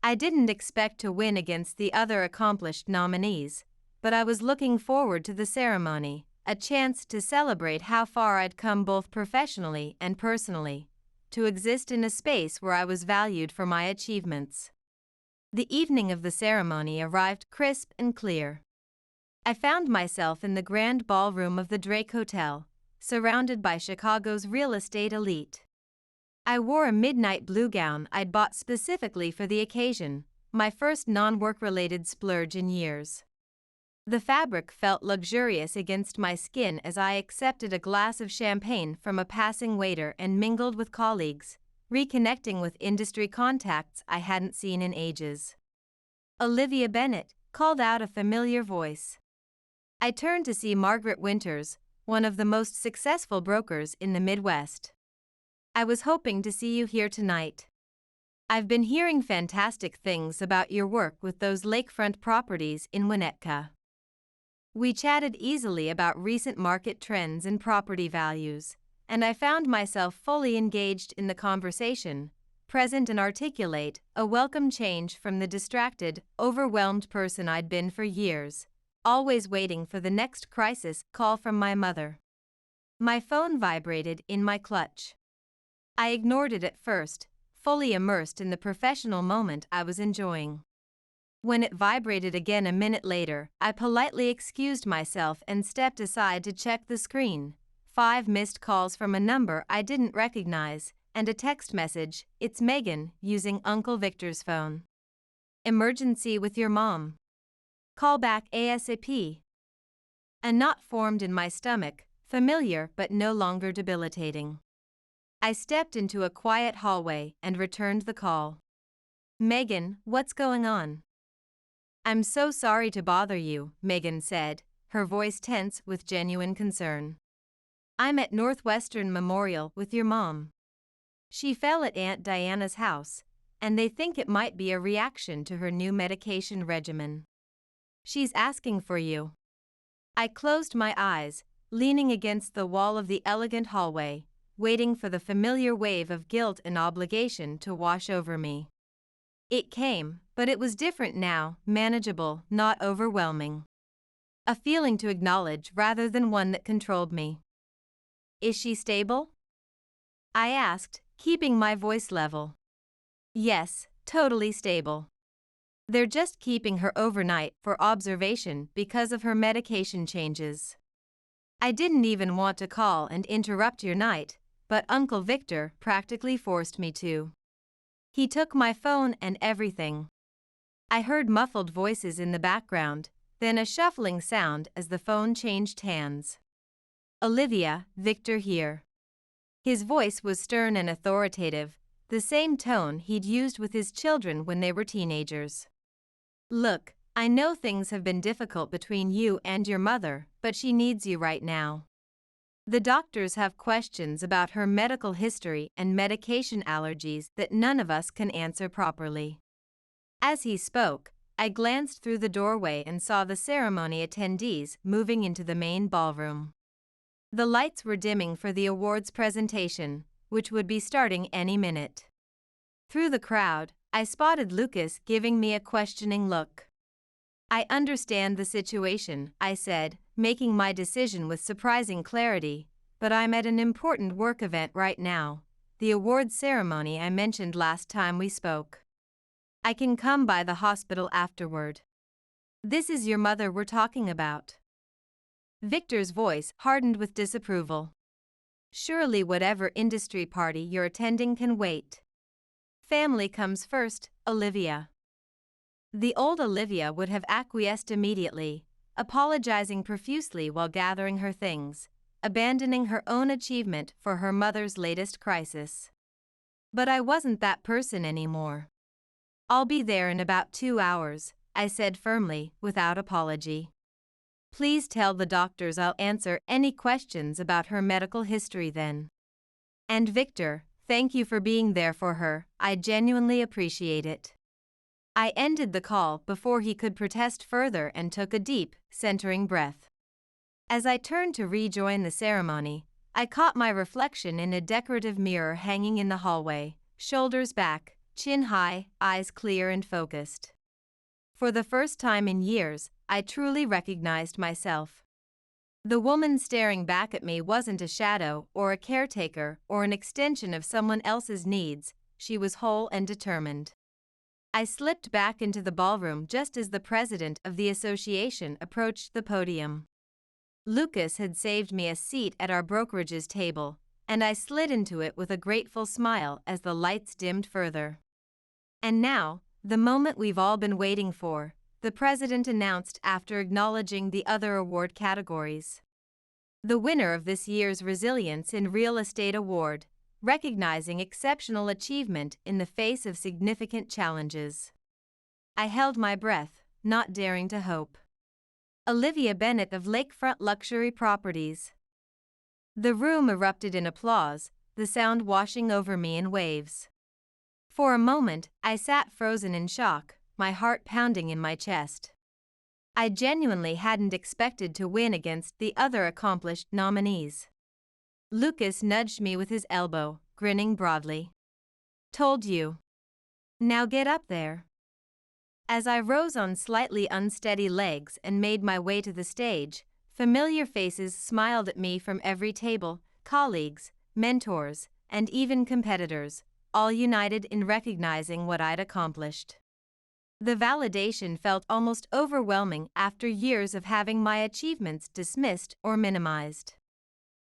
I didn't expect to win against the other accomplished nominees, but I was looking forward to the ceremony, a chance to celebrate how far I'd come both professionally and personally, to exist in a space where I was valued for my achievements. The evening of the ceremony arrived crisp and clear. I found myself in the grand ballroom of the Drake Hotel, surrounded by Chicago's real estate elite. I wore a midnight blue gown I'd bought specifically for the occasion, my first non-work-related splurge in years. The fabric felt luxurious against my skin as I accepted a glass of champagne from a passing waiter and mingled with colleagues, reconnecting with industry contacts I hadn't seen in ages. "Olivia Bennett," called out a familiar voice. I turned to see Margaret Winters, one of the most successful brokers in the Midwest. I was hoping to see you here tonight. I've been hearing fantastic things about your work with those lakefront properties in Winnetka. We chatted easily about recent market trends and property values, and I found myself fully engaged in the conversation, present and articulate, a welcome change from the distracted, overwhelmed person I'd been for years, always waiting for the next crisis call from my mother. My phone vibrated in my clutch. I ignored it at first, fully immersed in the professional moment I was enjoying. When it vibrated again a minute later, I politely excused myself and stepped aside to check the screen. 5 missed calls from a number I didn't recognize, and a text message, "It's Megan, using Uncle Victor's phone. Emergency with your mom. Call back ASAP." A knot formed in my stomach, familiar but no longer debilitating. I stepped into a quiet hallway and returned the call. "Megan, what's going on?" "I'm so sorry to bother you," Megan said, her voice tense with genuine concern. "I'm at Northwestern Memorial with your mom. She fell at Aunt Diana's house, and they think it might be a reaction to her new medication regimen. She's asking for you." I closed my eyes, leaning against the wall of the elegant hallway, waiting for the familiar wave of guilt and obligation to wash over me. It came, but it was different now, manageable, not overwhelming. A feeling to acknowledge rather than one that controlled me. "Is she stable?" I asked, keeping my voice level. "Yes, totally stable. They're just keeping her overnight for observation because of her medication changes." I didn't even want to call and interrupt your night, but Uncle Victor practically forced me to. He took my phone and everything. I heard muffled voices in the background, then a shuffling sound as the phone changed hands. "Olivia, Victor here." His voice was stern and authoritative, the same tone he'd used with his children when they were teenagers. "Look, I know things have been difficult between you and your mother, but she needs you right now. The doctors have questions about her medical history and medication allergies that none of us can answer properly." As he spoke, I glanced through the doorway and saw the ceremony attendees moving into the main ballroom. The lights were dimming for the awards presentation, which would be starting any minute. Through the crowd, I spotted Lucas giving me a questioning look. "I understand the situation," I said, making my decision with surprising clarity, "but I'm at an important work event right now, the awards ceremony I mentioned last time we spoke. I can come by the hospital afterward." "This is your mother we're talking about." Victor's voice hardened with disapproval. "Surely whatever industry party you're attending can wait. Family comes first, Olivia." The old Olivia would have acquiesced immediately, apologizing profusely while gathering her things, abandoning her own achievement for her mother's latest crisis. But I wasn't that person anymore. "I'll be there in about 2 hours," I said firmly, without apology. "Please tell the doctors I'll answer any questions about her medical history then. And Victor, thank you for being there for her, I genuinely appreciate it." I ended the call before he could protest further and took a deep, centering breath. As I turned to rejoin the ceremony, I caught my reflection in a decorative mirror hanging in the hallway, shoulders back, chin high, eyes clear and focused. For the first time in years, I truly recognized myself. The woman staring back at me wasn't a shadow or a caretaker or an extension of someone else's needs, she was whole and determined. I slipped back into the ballroom just as the president of the association approached the podium. Lucas had saved me a seat at our brokerage's table, and I slid into it with a grateful smile as the lights dimmed further. "And now, the moment we've all been waiting for," the president announced after acknowledging the other award categories. "The winner of this year's Resilience in Real Estate Award, recognizing exceptional achievement in the face of significant challenges." I held my breath, not daring to hope. "Olivia Bennett of Lakefront Luxury Properties." The room erupted in applause, the sound washing over me in waves. For a moment, I sat frozen in shock, my heart pounding in my chest. I genuinely hadn't expected to win against the other accomplished nominees. Lucas nudged me with his elbow, grinning broadly. "Told you. Now get up there." As I rose on slightly unsteady legs and made my way to the stage, familiar faces smiled at me from every table, colleagues, mentors, and even competitors, all united in recognizing what I'd accomplished. The validation felt almost overwhelming after years of having my achievements dismissed or minimized.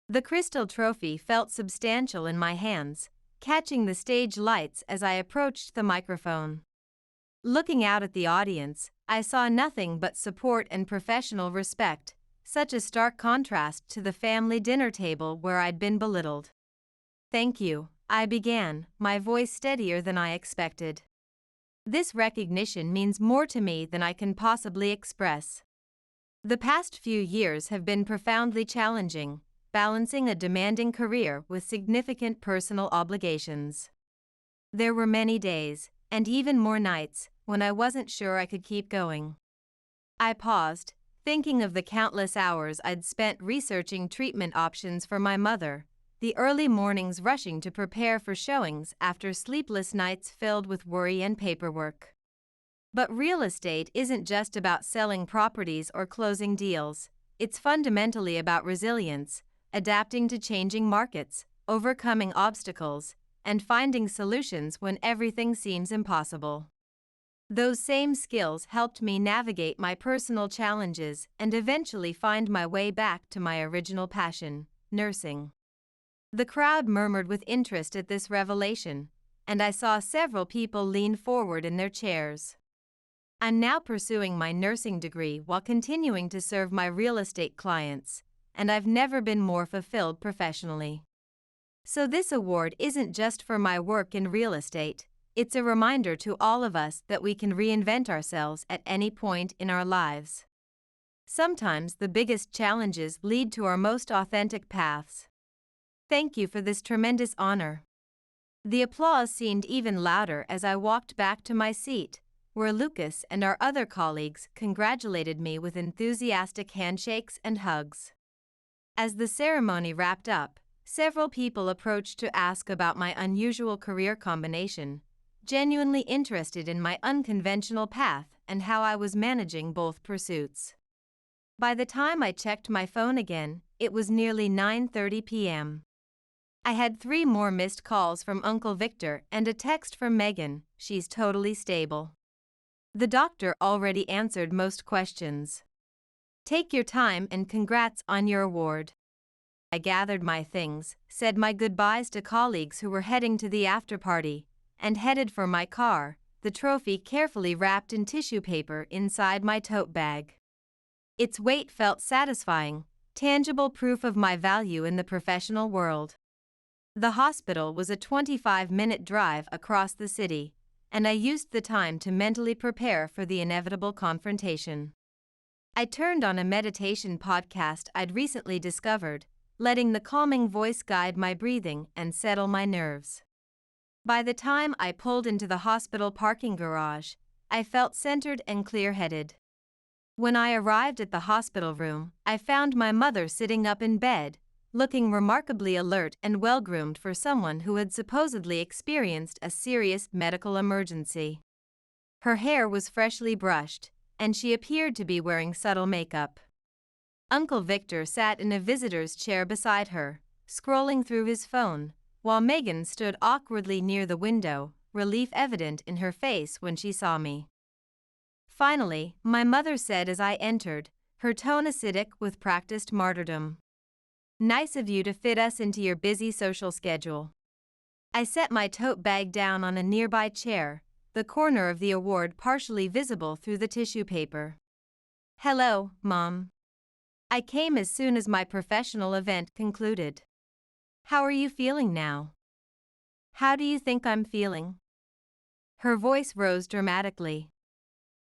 The crystal trophy felt substantial in my hands, catching the stage lights as I approached the microphone. Looking out at the audience, I saw nothing but support and professional respect, such a stark contrast to the family dinner table where I'd been belittled. "Thank you," I began, my voice steadier than I expected. "This recognition means more to me than I can possibly express. The past few years have been profoundly challenging, balancing a demanding career with significant personal obligations. There were many days, and even more nights, when I wasn't sure I could keep going." I paused, thinking of the countless hours I'd spent researching treatment options for my mother, the early mornings rushing to prepare for showings after sleepless nights filled with worry and paperwork. But real estate isn't just about selling properties or closing deals. It's fundamentally about resilience, adapting to changing markets, overcoming obstacles, and finding solutions when everything seems impossible. Those same skills helped me navigate my personal challenges and eventually find my way back to my original passion, nursing. The crowd murmured with interest at this revelation, and I saw several people lean forward in their chairs. I'm now pursuing my nursing degree while continuing to serve my real estate clients, and I've never been more fulfilled professionally. So this award isn't just for my work in real estate, it's a reminder to all of us that we can reinvent ourselves at any point in our lives. Sometimes the biggest challenges lead to our most authentic paths. Thank you for this tremendous honor. The applause seemed even louder as I walked back to my seat, where Lucas and our other colleagues congratulated me with enthusiastic handshakes and hugs. As the ceremony wrapped up, several people approached to ask about my unusual career combination, genuinely interested in my unconventional path and how I was managing both pursuits. By the time I checked my phone again, it was nearly 9:30 p.m. I had 3 more missed calls from Uncle Victor and a text from Megan, "She's totally stable." The doctor already answered most questions. "Take your time and congrats on your award." I gathered my things, said my goodbyes to colleagues who were heading to the after-party, and headed for my car, the trophy carefully wrapped in tissue paper inside my tote bag. Its weight felt satisfying, tangible proof of my value in the professional world. The hospital was a 25-minute drive across the city, and I used the time to mentally prepare for the inevitable confrontation. I turned on a meditation podcast I'd recently discovered, letting the calming voice guide my breathing and settle my nerves. By the time I pulled into the hospital parking garage, I felt centered and clear-headed. When I arrived at the hospital room, I found my mother sitting up in bed, looking remarkably alert and well-groomed for someone who had supposedly experienced a serious medical emergency. Her hair was freshly brushed, and she appeared to be wearing subtle makeup. Uncle Victor sat in a visitor's chair beside her, scrolling through his phone, while Megan stood awkwardly near the window, relief evident in her face when she saw me. Finally, my mother said as I entered, her tone acidic with practiced martyrdom, "Nice of you to fit us into your busy social schedule." I set my tote bag down on a nearby chair, the corner of the award partially visible through the tissue paper. "Hello, Mom. I came as soon as my professional event concluded. How are you feeling now?" "How do you think I'm feeling?" Her voice rose dramatically.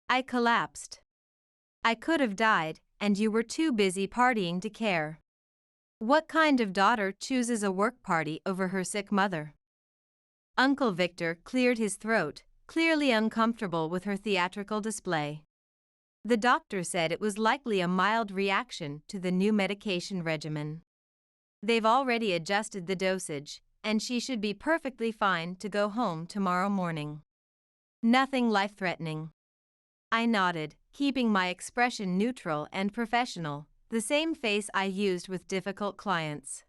I collapsed. "I could have died, and you were too busy partying to care." What kind of daughter chooses a work party over her sick mother? Uncle Victor cleared his throat, clearly uncomfortable with her theatrical display. The doctor said it was likely a mild reaction to the new medication regimen. They've already adjusted the dosage, and she should be perfectly fine to go home tomorrow morning. Nothing life-threatening. I nodded, keeping my expression neutral and professional, the same face I used with difficult clients.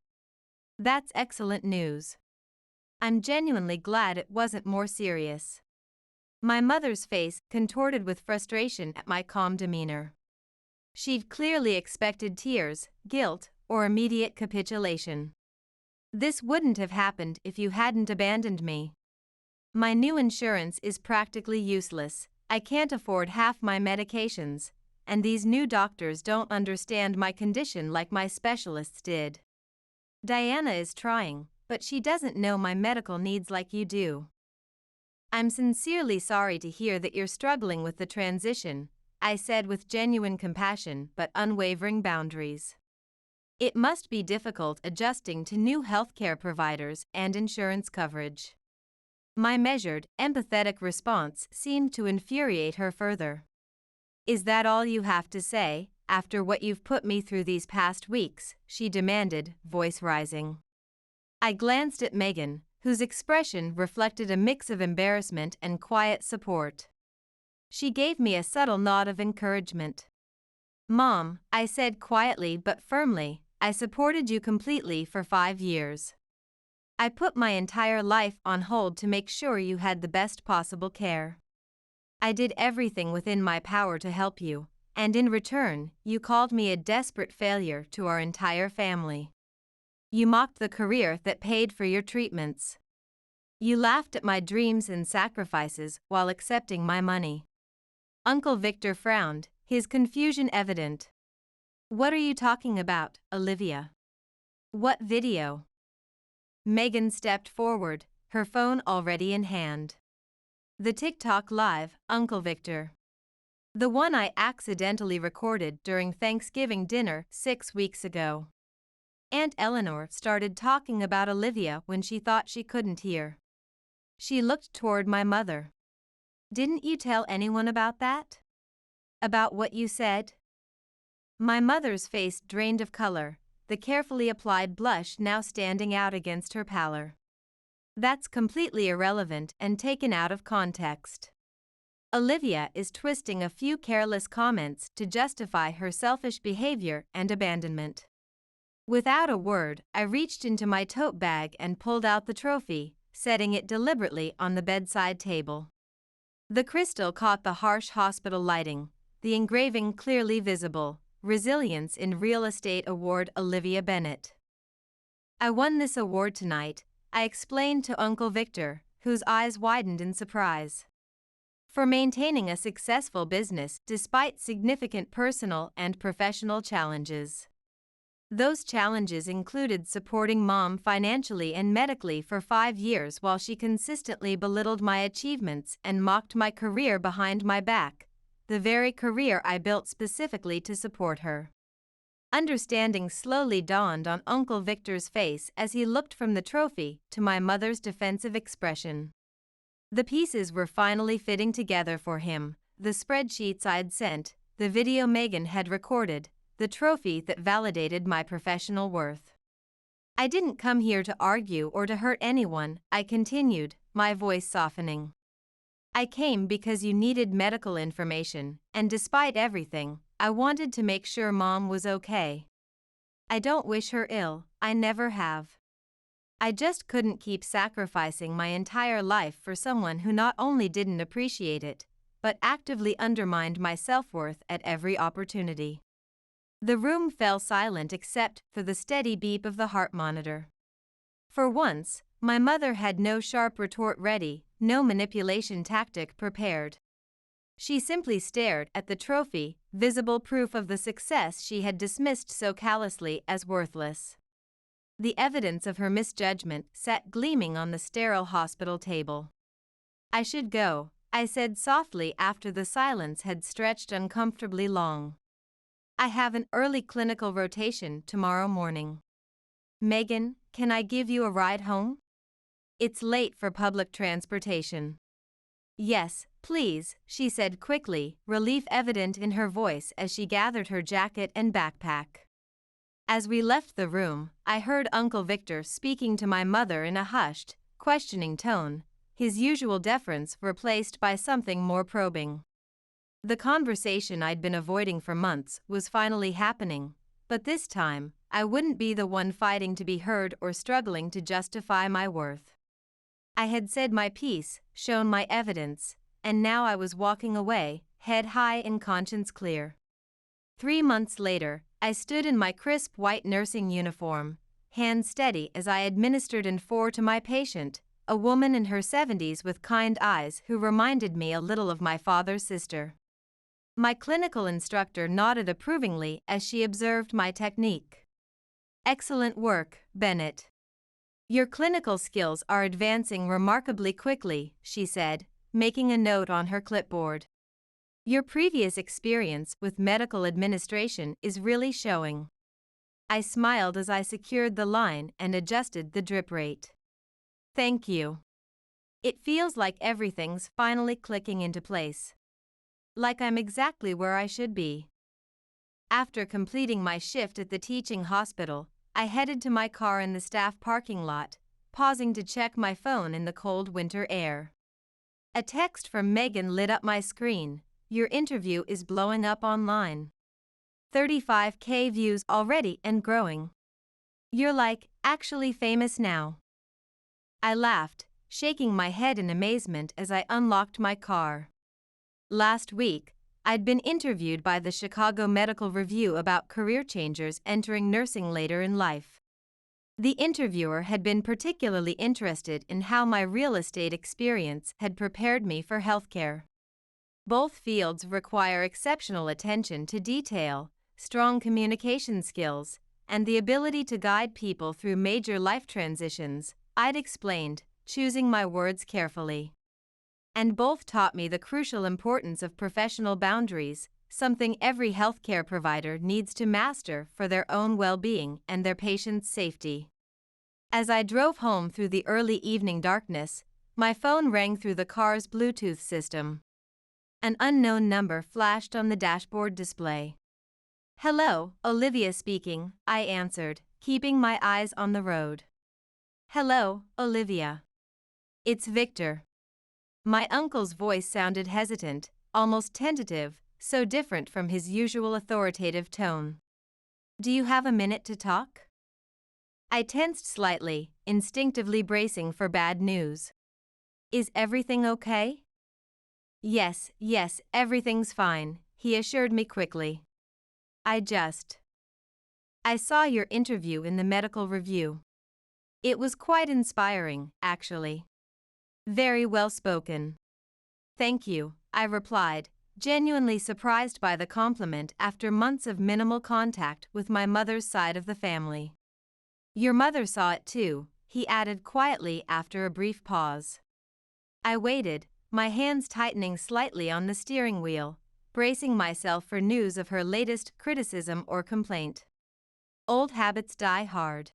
That's excellent news. I'm genuinely glad it wasn't more serious. My mother's face contorted with frustration at my calm demeanor. She'd clearly expected tears, guilt, or immediate capitulation. This wouldn't have happened if you hadn't abandoned me. My new insurance is practically useless. I can't afford half my medications, and these new doctors don't understand my condition like my specialists did. Diana is trying, but she doesn't know my medical needs like you do. I'm sincerely sorry to hear that you're struggling with the transition, I said with genuine compassion but unwavering boundaries. It must be difficult adjusting to new healthcare providers and insurance coverage. My measured, empathetic response seemed to infuriate her further. Is that all you have to say, after what you've put me through these past weeks? She demanded, voice rising. I glanced at Megan, whose expression reflected a mix of embarrassment and quiet support. She gave me a subtle nod of encouragement. Mom, I said quietly but firmly, I supported you completely for 5 years. I put my entire life on hold to make sure you had the best possible care. I did everything within my power to help you, and in return, you called me a desperate failure to our entire family. You mocked the career that paid for your treatments. You laughed at my dreams and sacrifices while accepting my money. Uncle Victor frowned, his confusion evident. What are you talking about, Olivia? What video? Megan stepped forward, her phone already in hand. The TikTok live, Uncle Victor. The one I accidentally recorded during Thanksgiving dinner 6 weeks ago. Aunt Eleanor started talking about Olivia when she thought she couldn't hear. She looked toward my mother. Didn't you tell anyone about that? About what you said? My mother's face drained of color, the carefully applied blush now standing out against her pallor. That's completely irrelevant and taken out of context. Olivia is twisting a few careless comments to justify her selfish behavior and abandonment. Without a word, I reached into my tote bag and pulled out the trophy, setting it deliberately on the bedside table. The crystal caught the harsh hospital lighting, the engraving clearly visible, Resilience in Real Estate Award Olivia Bennett. I won this award tonight, I explained to Uncle Victor, whose eyes widened in surprise. For maintaining a successful business despite significant personal and professional challenges. Those challenges included supporting Mom financially and medically for 5 years while she consistently belittled my achievements and mocked my career behind my back, the very career I built specifically to support her. Understanding slowly dawned on Uncle Victor's face as he looked from the trophy to my mother's defensive expression. The pieces were finally fitting together for him, the spreadsheets I'd sent, the video Megan had recorded, the trophy that validated my professional worth. I didn't come here to argue or to hurt anyone, I continued, my voice softening. I came because you needed medical information, and despite everything, I wanted to make sure Mom was okay. I don't wish her ill, I never have. I just couldn't keep sacrificing my entire life for someone who not only didn't appreciate it, but actively undermined my self-worth at every opportunity. The room fell silent except for the steady beep of the heart monitor. For once, my mother had no sharp retort ready, no manipulation tactic prepared. She simply stared at the trophy, visible proof of the success she had dismissed so callously as worthless. The evidence of her misjudgment sat gleaming on the sterile hospital table. I should go, I said softly after the silence had stretched uncomfortably long. I have an early clinical rotation tomorrow morning. "Megan, can I give you a ride home? It's late for public transportation." "Yes, please," she said quickly, relief evident in her voice as she gathered her jacket and backpack. As we left the room, I heard Uncle Victor speaking to my mother in a hushed, questioning tone, his usual deference replaced by something more probing. The conversation I'd been avoiding for months was finally happening, but this time, I wouldn't be the one fighting to be heard or struggling to justify my worth. I had said my piece, shown my evidence, and now I was walking away, head high and conscience clear. 3 months later, I stood in my crisp white nursing uniform, hands steady as I administered N4 to my patient, a woman in her 70s with kind eyes who reminded me a little of my father's sister. My clinical instructor nodded approvingly as she observed my technique. "Excellent work, Bennett. Your clinical skills are advancing remarkably quickly," she said, making a note on her clipboard. "Your previous experience with medical administration is really showing." I smiled as I secured the line and adjusted the drip rate. "Thank you. It feels like everything's finally clicking into place. Like I'm exactly where I should be." After completing my shift at the teaching hospital, I headed to my car in the staff parking lot, pausing to check my phone in the cold winter air. A text from Megan lit up my screen. "Your interview is blowing up online. 35K views already and growing. You're like, actually famous now." I laughed, shaking my head in amazement as I unlocked my car. Last week, I'd been interviewed by the Chicago Medical Review about career changers entering nursing later in life. The interviewer had been particularly interested in how my real estate experience had prepared me for healthcare. Both fields require exceptional attention to detail, strong communication skills, and the ability to guide people through major life transitions, I'd explained, choosing my words carefully. And both taught me the crucial importance of professional boundaries, something every healthcare provider needs to master for their own well-being and their patients' safety. As I drove home through the early evening darkness, my phone rang through the car's Bluetooth system. An unknown number flashed on the dashboard display. "Hello, Olivia speaking," I answered, keeping my eyes on the road. "Hello, Olivia. It's Victor." My uncle's voice sounded hesitant, almost tentative, so different from his usual authoritative tone. "Do you have a minute to talk?" I tensed slightly, instinctively bracing for bad news. "Is everything okay?" Yes, everything's fine," he assured me quickly. I saw your interview in the medical review. It was quite inspiring, actually. Very well spoken." "Thank you," I replied, genuinely surprised by the compliment after months of minimal contact with my mother's side of the family. "Your mother saw it too," he added quietly after a brief pause. I waited, my hands tightening slightly on the steering wheel, bracing myself for news of her latest criticism or complaint. Old habits die hard.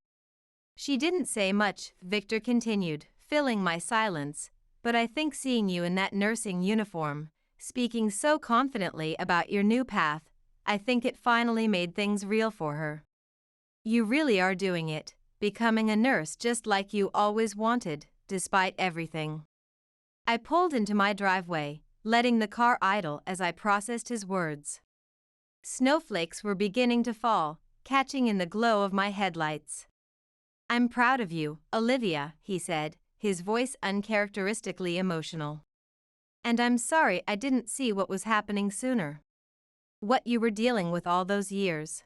"She didn't say much," Victor continued, filling my silence, "but I think seeing you in that nursing uniform, speaking so confidently about your new path, I think it finally made things real for her. You really are doing it, becoming a nurse just like you always wanted, despite everything." I pulled into my driveway, letting the car idle as I processed his words. Snowflakes were beginning to fall, catching in the glow of my headlights. "I'm proud of you, Olivia," he said, his voice uncharacteristically emotional. "And I'm sorry I didn't see what was happening sooner. What you were dealing with all those years."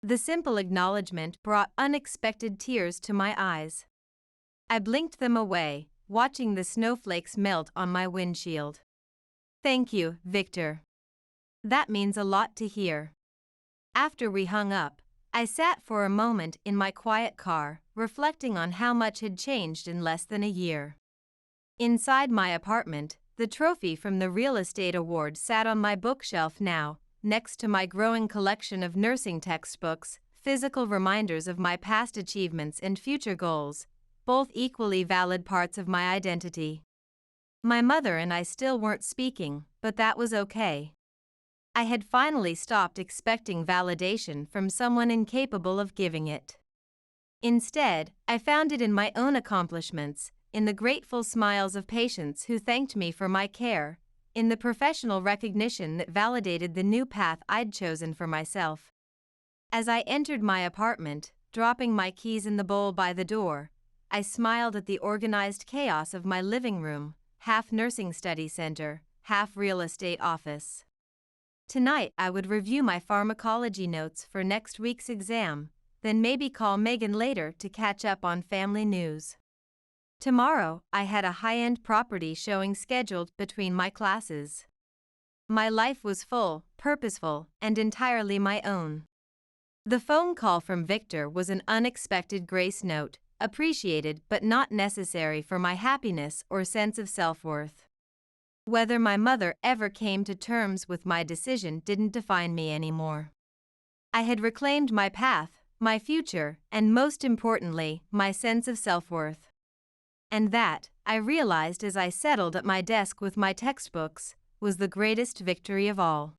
The simple acknowledgement brought unexpected tears to my eyes. I blinked them away, watching the snowflakes melt on my windshield. "Thank you, Victor. That means a lot to hear." After we hung up, I sat for a moment in my quiet car, reflecting on how much had changed in less than a year. Inside my apartment, the trophy from the real estate award sat on my bookshelf now, next to my growing collection of nursing textbooks, physical reminders of my past achievements and future goals, both equally valid parts of my identity. My mother and I still weren't speaking, but that was okay. I had finally stopped expecting validation from someone incapable of giving it. Instead, I found it in my own accomplishments, in the grateful smiles of patients who thanked me for my care, in the professional recognition that validated the new path I'd chosen for myself. As I entered my apartment, dropping my keys in the bowl by the door, I smiled at the organized chaos of my living room, half nursing study center, half real estate office. Tonight I would review my pharmacology notes for next week's exam, then maybe call Megan later to catch up on family news. Tomorrow, I had a high-end property showing scheduled between my classes. My life was full, purposeful, and entirely my own. The phone call from Victor was an unexpected grace note, appreciated but not necessary for my happiness or sense of self-worth. Whether my mother ever came to terms with my decision didn't define me anymore. I had reclaimed my path, my future, and most importantly, my sense of self-worth. And that, I realized as I settled at my desk with my textbooks, was the greatest victory of all.